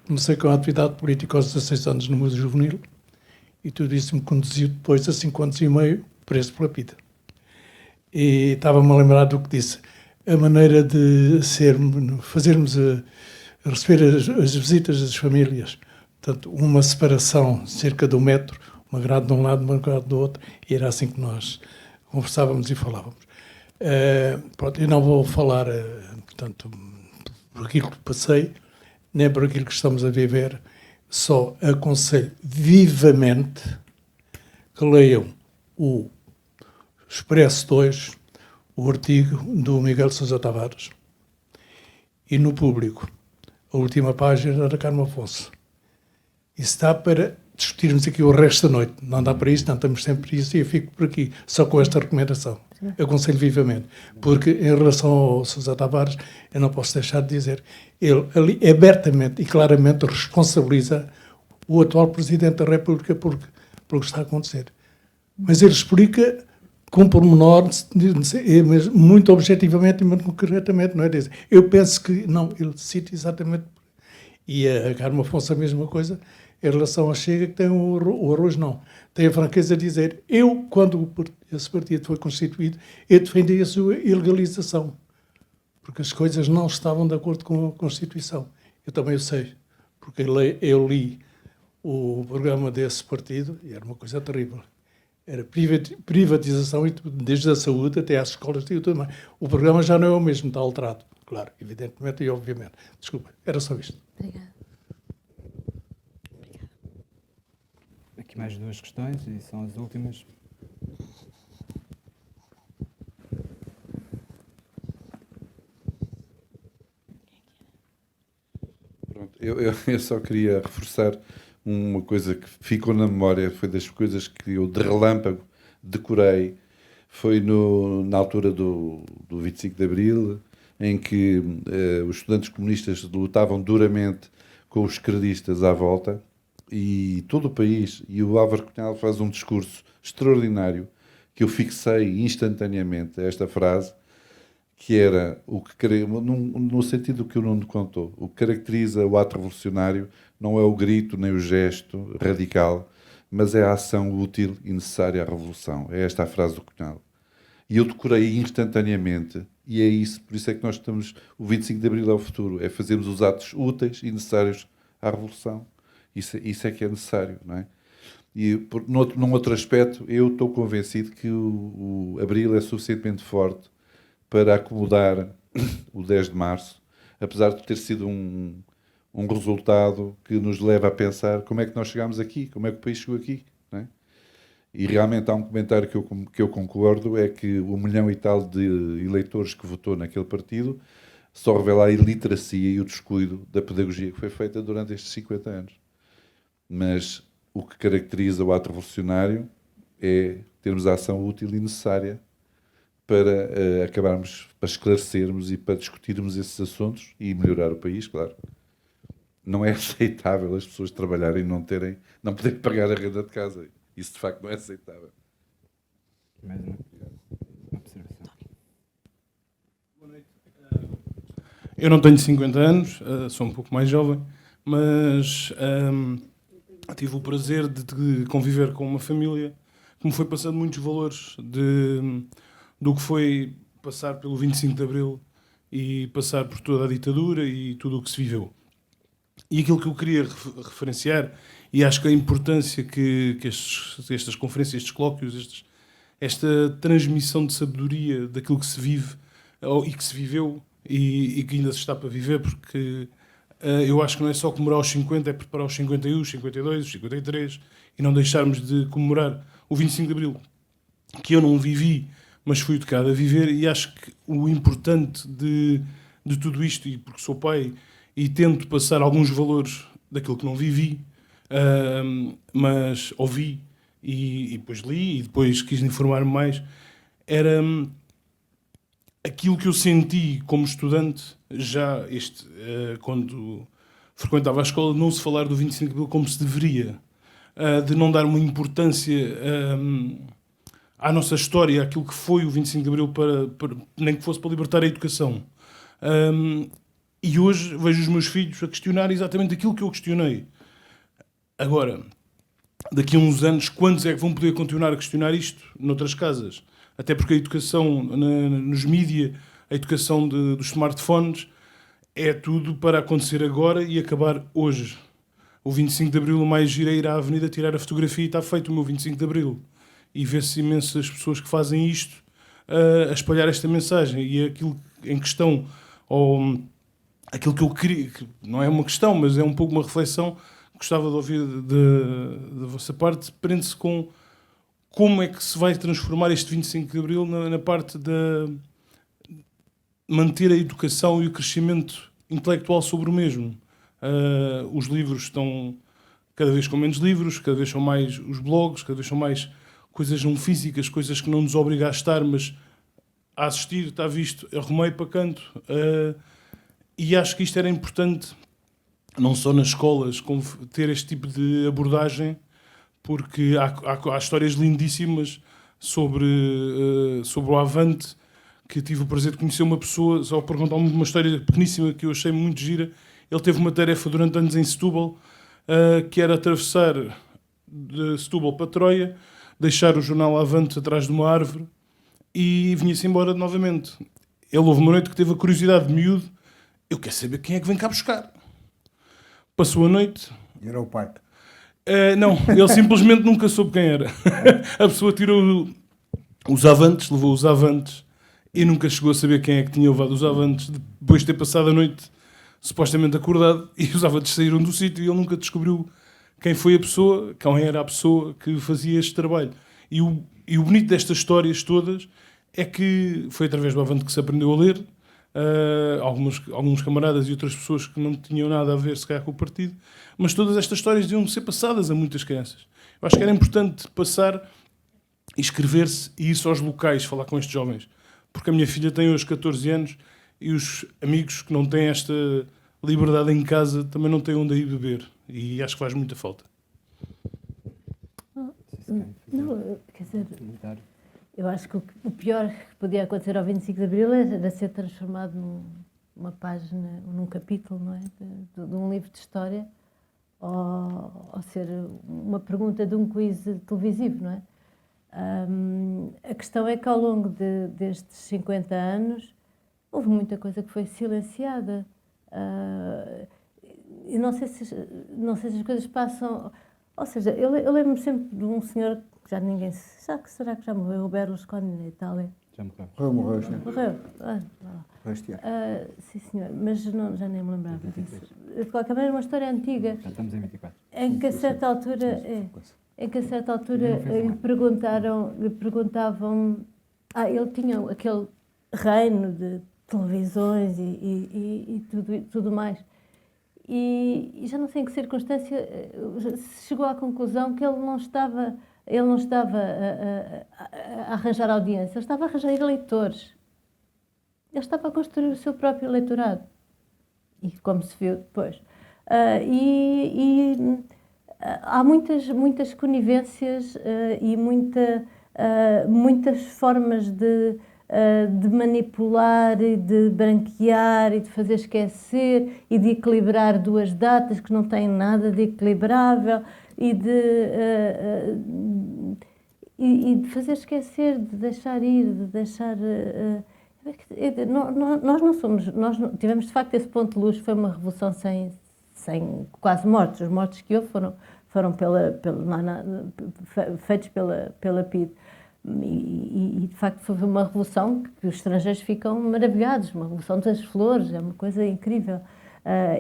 comecei com a atividade política aos 16 anos no Museu Juvenil e tudo isso me conduziu depois a 5 anos e meio preso pela PIDE. E estava-me a lembrar do que disse. A maneira de receber as visitas das famílias, portanto, uma separação cerca de 1 metro, uma grade de um lado, uma grade do outro, e era assim que nós conversávamos e falávamos. Pronto, eu não vou falar, portanto, por aquilo que passei, nem por aquilo que estamos a viver, só aconselho vivamente que leiam o Expresso 2, o artigo do Miguel Sousa Tavares, e no Público, a última página da Carmo Afonso. Isso dá para discutirmos aqui o resto da noite. Não dá para isso, não estamos sempre isso, e eu fico por aqui, só com esta recomendação. Eu aconselho vivamente, porque em relação ao Sousa Tavares, eu não posso deixar de dizer, ele ali abertamente e claramente responsabiliza o atual Presidente da República pelo que está a acontecer. Mas ele explica com pormenor, mas muito objetivamente e muito concretamente, não é dizer. Eu penso que, não, ele cita exatamente, e a Carmo Afonso a mesma coisa, em relação à Chega, que tem o arroz não. Tem a franqueza de dizer, eu, quando esse partido foi constituído, eu defendi a sua ilegalização, porque as coisas não estavam de acordo com a Constituição. Eu também sei, porque eu li o programa desse partido e era uma coisa terrível. Era privatização, desde a saúde até às escolas e tudo mais. O programa já não é o mesmo, está alterado, claro, evidentemente e obviamente. Desculpa, era só isto. Obrigada. Aqui mais duas questões e são as últimas. Pronto, eu só queria reforçar uma coisa que ficou na memória, foi das coisas que eu de relâmpago decorei, foi na altura do 25 de Abril, em que os estudantes comunistas lutavam duramente com os esquerdistas à volta, e todo o país, e o Álvaro Cunhal faz um discurso extraordinário, que eu fixei instantaneamente esta frase, que era, no sentido que o Nuno contou, o que caracteriza o ato revolucionário não é o grito nem o gesto radical, mas é a ação útil e necessária à revolução. É esta a frase do Cunhal. E eu decorei instantaneamente, e é isso, por isso é que nós estamos, o 25 de Abril é o futuro, é fazermos os atos úteis e necessários à revolução. Isso é que é necessário, não é? E num outro aspecto, eu estou convencido que o Abril é suficientemente forte para acomodar o 10 de março, apesar de ter sido um resultado que nos leva a pensar como é que nós chegámos aqui, como é que o país chegou aqui, não é? E realmente há um comentário que eu concordo, é que o 1 milhão e tal de eleitores que votou naquele partido só revela a iliteracia e o descuido da pedagogia que foi feita durante estes 50 anos. Mas o que caracteriza o ato revolucionário é termos a ação útil e necessária para acabarmos, para esclarecermos e para discutirmos esses assuntos e melhorar o país, claro. Não é aceitável as pessoas trabalharem e não poderem pagar a renda de casa. Isso, de facto, não é aceitável. Mais uma observação. Boa noite. Eu não tenho 50 anos, sou um pouco mais jovem, mas tive o prazer de conviver com uma família que me foi passando muitos valores do que foi passar pelo 25 de Abril e passar por toda a ditadura e tudo o que se viveu. E aquilo que eu queria referenciar, e acho que a importância que estas conferências, estes colóquios, esta transmissão de sabedoria daquilo que se vive e que se viveu e que ainda se está para viver, porque eu acho que não é só comemorar os 50, é preparar os 51, os 52, os 53 e não deixarmos de comemorar o 25 de Abril, que eu não vivi, mas fui educado a viver, e acho que o importante de tudo isto, e porque sou pai e tento passar alguns valores daquilo que não vivi, mas ouvi e depois li e depois quis informar-me mais, era aquilo que eu senti como estudante, já quando frequentava a escola, não se falar do 25 de Abril como se deveria, de não dar uma importância à nossa história, àquilo que foi o 25 de Abril, nem que fosse para libertar a educação. E hoje vejo os meus filhos a questionar exatamente aquilo que eu questionei. Agora, daqui a uns anos, quantos é que vão poder continuar a questionar isto noutras casas? Até porque a educação nos mídia, a educação dos smartphones, é tudo para acontecer agora e acabar hoje. O 25 de Abril, o mais giro é ir à avenida tirar a fotografia e está feito o meu 25 de Abril. E vê-se imensas pessoas que fazem isto a espalhar esta mensagem. E aquilo em questão, ou aquilo que eu queria, que não é uma questão, mas é um pouco uma reflexão, gostava de ouvir da vossa parte, prende-se com como é que se vai transformar este 25 de Abril na parte de manter a educação e o crescimento intelectual sobre o mesmo. Os livros estão cada vez com menos livros, cada vez são mais os blogs, cada vez são mais coisas não físicas, coisas que não nos obrigam a estar, mas a assistir, está visto, arrumei para canto. E acho que isto era importante, não só nas escolas, ter este tipo de abordagem, porque há histórias lindíssimas sobre o Avante, que tive o prazer de conhecer uma pessoa, só para contar uma história pequeníssima que eu achei muito gira. Ele teve uma tarefa durante anos em Setúbal, que era atravessar de Setúbal para Troia, deixar o jornal Avante atrás de uma árvore e vinha-se embora novamente. Ele houve uma noite que teve a curiosidade de miúdo, eu quero saber quem é que vem cá buscar. Passou a noite. E era o pai. Não, ele simplesmente nunca soube quem era. A pessoa tirou os Avantes, levou os Avantes e nunca chegou a saber quem é que tinha levado os Avantes, depois de ter passado a noite supostamente acordado, e os Avantes saíram do sítio e ele nunca descobriu quem foi a pessoa, quem era a pessoa que fazia este trabalho. E o bonito destas histórias todas é que foi através do Avante que se aprendeu a ler. Alguns camaradas e outras pessoas que não tinham nada a ver se calhar com o partido, mas todas estas histórias deviam ser passadas a muitas crianças. Eu acho que era importante passar e escrever-se e ir aos locais falar com estes jovens, porque a minha filha tem hoje 14 anos e os amigos que não têm esta liberdade em casa também não têm onde ir beber, e acho que faz muita falta. Não, quer dizer, eu acho que o pior que podia acontecer ao 25 de Abril era ser transformado numa página, num capítulo, não é? De um livro de história, ou ser uma pergunta de um quiz televisivo, não é? A questão é que ao longo destes 50 anos houve muita coisa que foi silenciada. E não sei se as coisas passam... Ou seja, eu lembro-me sempre de um senhor que já ninguém... Será que já morreu? O Berlusconi, na Itália. Já morreu. Morreu, sim. Morreu? Este ano. Sim, senhor. Mas não, já nem me lembrava disso. De qualquer maneira, uma história antiga. Já estamos em 24. Em que a certa altura... lhe perguntavam... ele tinha aquele reino de televisões e tudo mais. E já não sei em que circunstância se chegou à conclusão que ele não estava a arranjar audiência, ele estava a arranjar eleitores. Ele estava a construir o seu próprio eleitorado. E como se viu depois. Há muitas conivências e muitas formas de manipular e de branquear e de fazer esquecer e de equilibrar duas datas que não têm nada de equilibrável e de fazer esquecer, de deixar ir, de deixar... Nós tivemos de facto esse ponto de luz, foi uma revolução sem quase mortos. Os mortos que houve foram feitos pela PIDE. E de facto foi uma revolução que os estrangeiros ficam maravilhados, uma revolução das flores, é uma coisa incrível.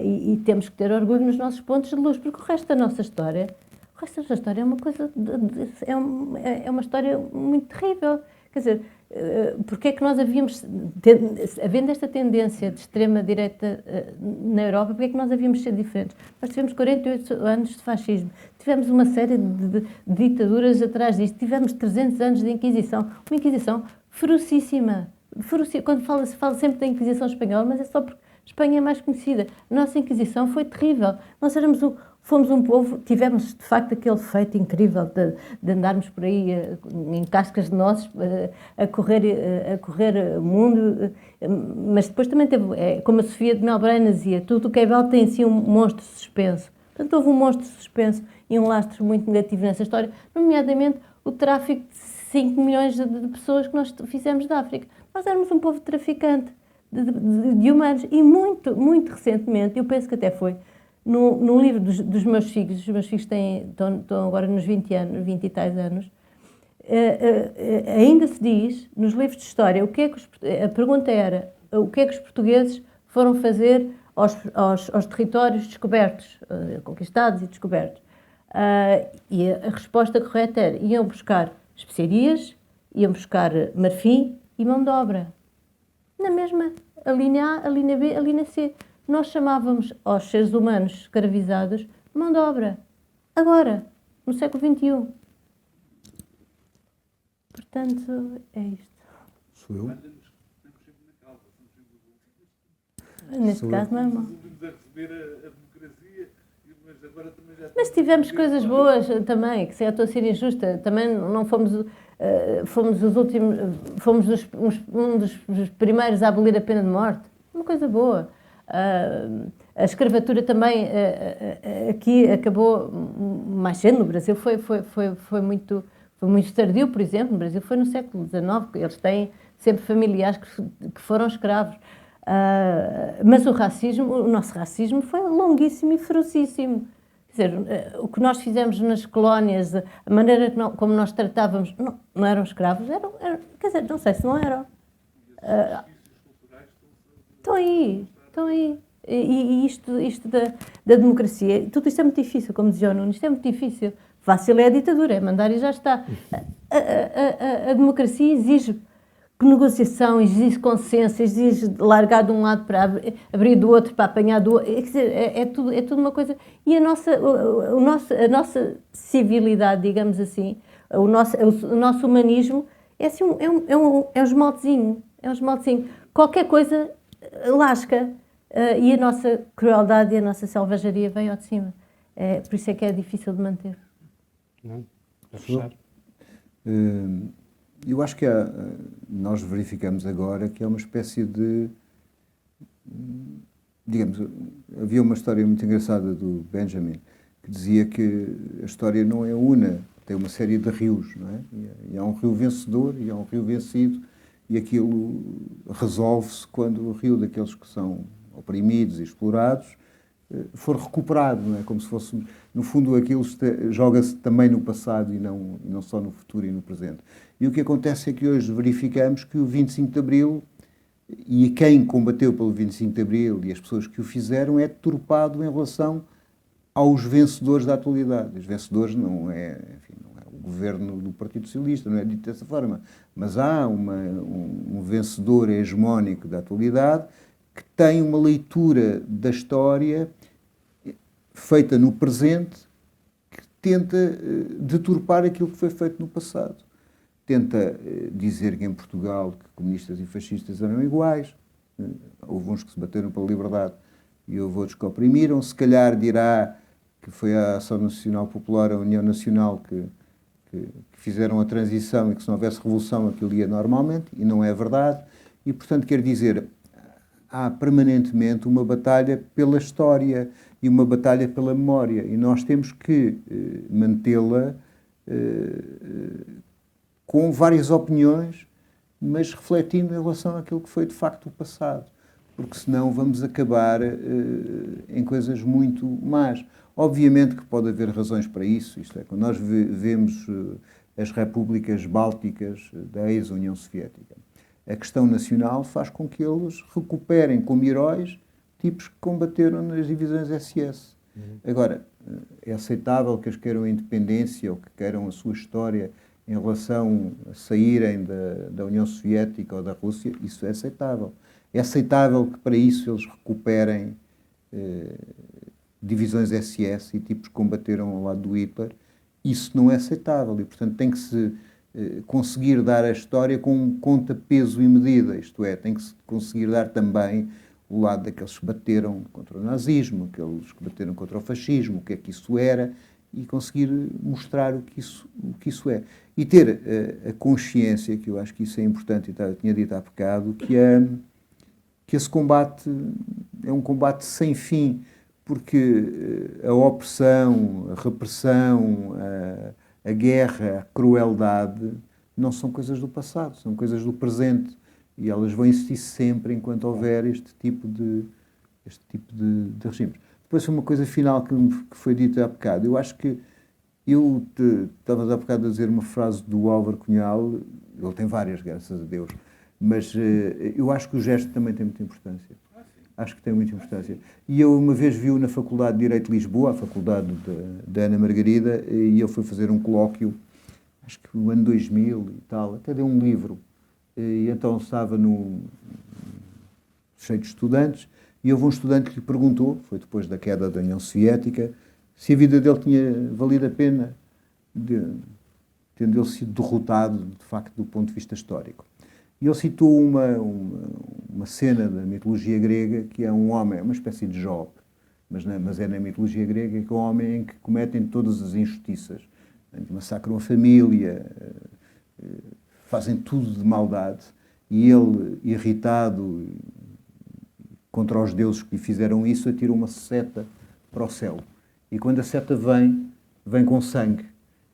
E temos que ter orgulho nos nossos pontos de luz, porque o resto da nossa história é uma coisa, é uma história muito terrível. Quer dizer, porque é que nós havendo esta tendência de extrema-direita na Europa, porque é que nós havíamos ser diferentes? Nós tivemos 48 anos de fascismo, tivemos uma série de ditaduras atrás disto, tivemos 300 anos de Inquisição, uma Inquisição ferocíssima. Quando se fala sempre da Inquisição espanhola, mas é só porque Espanha é mais conhecida. A nossa Inquisição foi terrível. Nós fomos um povo, tivemos de facto aquele feito incrível de andarmos por aí em cascas de nozes a correr o mundo, mas depois também teve, como a Sofia de Melbrein dizia, tudo o que é belo tem assim um monstro suspenso. Portanto, houve um monstro suspenso e um lastro muito negativo nessa história, nomeadamente o tráfico de 5 milhões de pessoas que nós fizemos da África. Nós éramos um povo traficante de humanos e muito recentemente, eu penso que até foi no livro dos meus filhos, os meus filhos estão agora nos 20 e tais anos, ainda se diz, nos livros de história, a pergunta era, o que é que os portugueses foram fazer aos territórios descobertos, conquistados e descobertos. E a resposta correta era, iam buscar especiarias, iam buscar marfim e mão de obra. Na mesma, a linha A, a linha B, a linha C. Nós chamávamos aos seres humanos escravizados mão de obra. Agora, no século XXI. Portanto, é isto. Sou eu? Neste caso, não é mal. Mas tivemos coisas boas também, que se eu estou a ser injusta, também não fomos... fomos os últimos, fomos um dos primeiros a abolir a pena de morte. Uma coisa boa. A escravatura também aqui acabou mais cedo no Brasil, foi muito tardio, por exemplo. No Brasil foi no século XIX, eles têm sempre familiares que foram escravos. Mas o nosso racismo foi longuíssimo e ferocíssimo. Quer dizer, o que nós fizemos nas colónias, a maneira como nós tratávamos, não eram escravos, quer dizer, não sei se não eram. Estão aí. E isto da democracia, tudo isto é muito difícil, como dizia o Nuno, isto é muito difícil. Fácil é a ditadura, é mandar e já está. A democracia exige negociação, exige consenso, exige largar de um lado para abrir do outro, para apanhar do outro. É tudo uma coisa. E a nossa civilidade, digamos assim, o nosso humanismo é assim, é um esmaltezinho. É um esmaltezinho. Qualquer coisa lasca. E a nossa crueldade e a nossa selvageria vem ao de cima. Por isso é que é difícil de manter. Não? Para fechar. Eu acho que nós verificamos agora que é uma espécie de... Digamos, havia uma história muito engraçada do Benjamin, que dizia que a história não é una, tem uma série de rios, não é? E há um rio vencedor e há um rio vencido, e aquilo resolve-se quando o rio daqueles que são oprimidos e explorados for recuperado, não é? Como se fosse, no fundo, aquilo joga-se também no passado e não só no futuro e no presente. E o que acontece é que hoje verificamos que o 25 de Abril e quem combateu pelo 25 de Abril e as pessoas que o fizeram é deturpado em relação aos vencedores da atualidade. Os vencedores não é o governo do Partido Socialista, não é dito dessa forma, mas há um vencedor hegemónico da atualidade que tem uma leitura da história feita no presente que tenta deturpar aquilo que foi feito no passado. Tenta dizer que em Portugal que comunistas e fascistas eram iguais, houve uns que se bateram pela liberdade e houve outros que oprimiram, se calhar dirá que foi a Ação Nacional Popular, a União Nacional que fizeram a transição e que se não houvesse revolução aquilo ia normalmente, e não é verdade, e portanto quer dizer, há permanentemente uma batalha pela história e uma batalha pela memória, e nós temos que mantê-la com várias opiniões, mas refletindo em relação àquilo que foi de facto o passado, porque senão vamos acabar em coisas muito más. Obviamente que pode haver razões para isso, isto é, quando nós vemos as repúblicas bálticas da ex-União Soviética, a questão nacional faz com que eles recuperem como heróis tipos que combateram nas divisões SS. Agora, é aceitável que eles queiram a independência ou que queiram a sua história em relação a saírem da União Soviética ou da Rússia? Isso é aceitável. É aceitável que para isso eles recuperem divisões SS e tipos que combateram ao lado do Hitler? Isso não é aceitável e, portanto, tem que se conseguir dar a história com conta, peso e medida, isto é, tem que se conseguir dar também o lado daqueles que bateram contra o nazismo, aqueles que bateram contra o fascismo, o que é que isso era, e conseguir mostrar o que isso é. E ter a consciência, que eu acho que isso é importante, e eu tinha dito há bocado, que esse combate é um combate sem fim, porque a opressão, a repressão, a guerra, a crueldade, não são coisas do passado, são coisas do presente. E elas vão existir sempre enquanto houver este tipo de regimes. Depois, uma coisa final que foi dita há bocado. Eu acho que eu estava há bocado a dizer uma frase do Álvaro Cunhal, ele tem várias, graças a Deus, mas eu acho que o gesto também tem muita importância. Acho que tem muita importância. E eu uma vez vi-o na Faculdade de Direito de Lisboa, a faculdade da Ana Margarida, e ele foi fazer um colóquio, acho que no ano 2000 e tal, até deu um livro. E então estava cheio de estudantes, e houve um estudante que lhe perguntou, foi depois da queda da União Soviética, se a vida dele tinha valido a pena, tendo ele sido derrotado, de facto, do ponto de vista histórico. E ele citou uma cena da mitologia grega, que é um homem, uma espécie de Job, mas é na mitologia grega, que é um homem em que cometem todas as injustiças. Massacram a família, fazem tudo de maldade, e ele, irritado contra os deuses que lhe fizeram isso, atira uma seta para o céu. E quando a seta vem com sangue.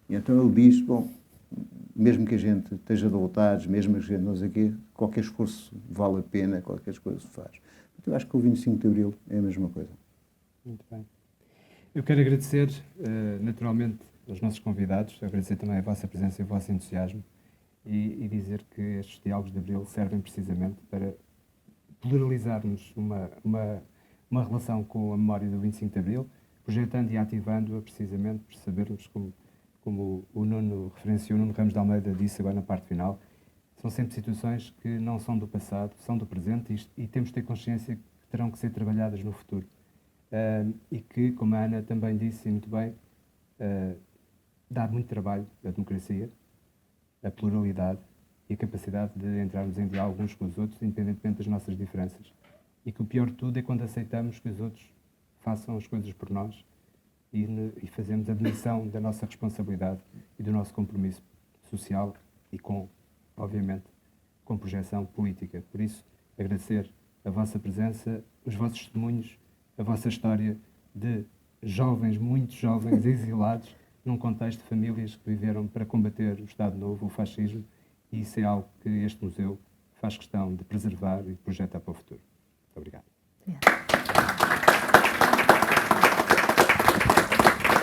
E então ele diz, bom, mesmo que a gente esteja de voltados, mesmo que a gente não sei o quê, qualquer esforço vale a pena, qualquer coisa se faz. Eu acho que o 25 de Abril é a mesma coisa. Muito bem. Eu quero agradecer, naturalmente, aos nossos convidados, agradecer também a vossa presença e o vosso entusiasmo e dizer que estes diálogos de Abril servem precisamente para pluralizarmos uma relação com a memória do 25 de Abril, projetando e ativando-a precisamente por sabermos, como o Nuno referenciou, o Nuno Ramos de Almeida disse agora na parte final, são sempre situações que não são do passado, são do presente e temos de ter consciência que terão que ser trabalhadas no futuro. E que, como a Ana também disse muito bem, dá muito trabalho a democracia, a pluralidade e a capacidade de entrarmos em diálogo uns com os outros, independentemente das nossas diferenças. E que o pior de tudo é quando aceitamos que os outros façam as coisas por nós e fazemos a admissão da nossa responsabilidade e do nosso compromisso social e obviamente, com projeção política. Por isso, agradecer a vossa presença, os vossos testemunhos, a vossa história de jovens, muito jovens, exilados, num contexto de famílias que viveram para combater o Estado Novo, o fascismo, e isso é algo que este museu faz questão de preservar e projetar para o futuro. Muito obrigado.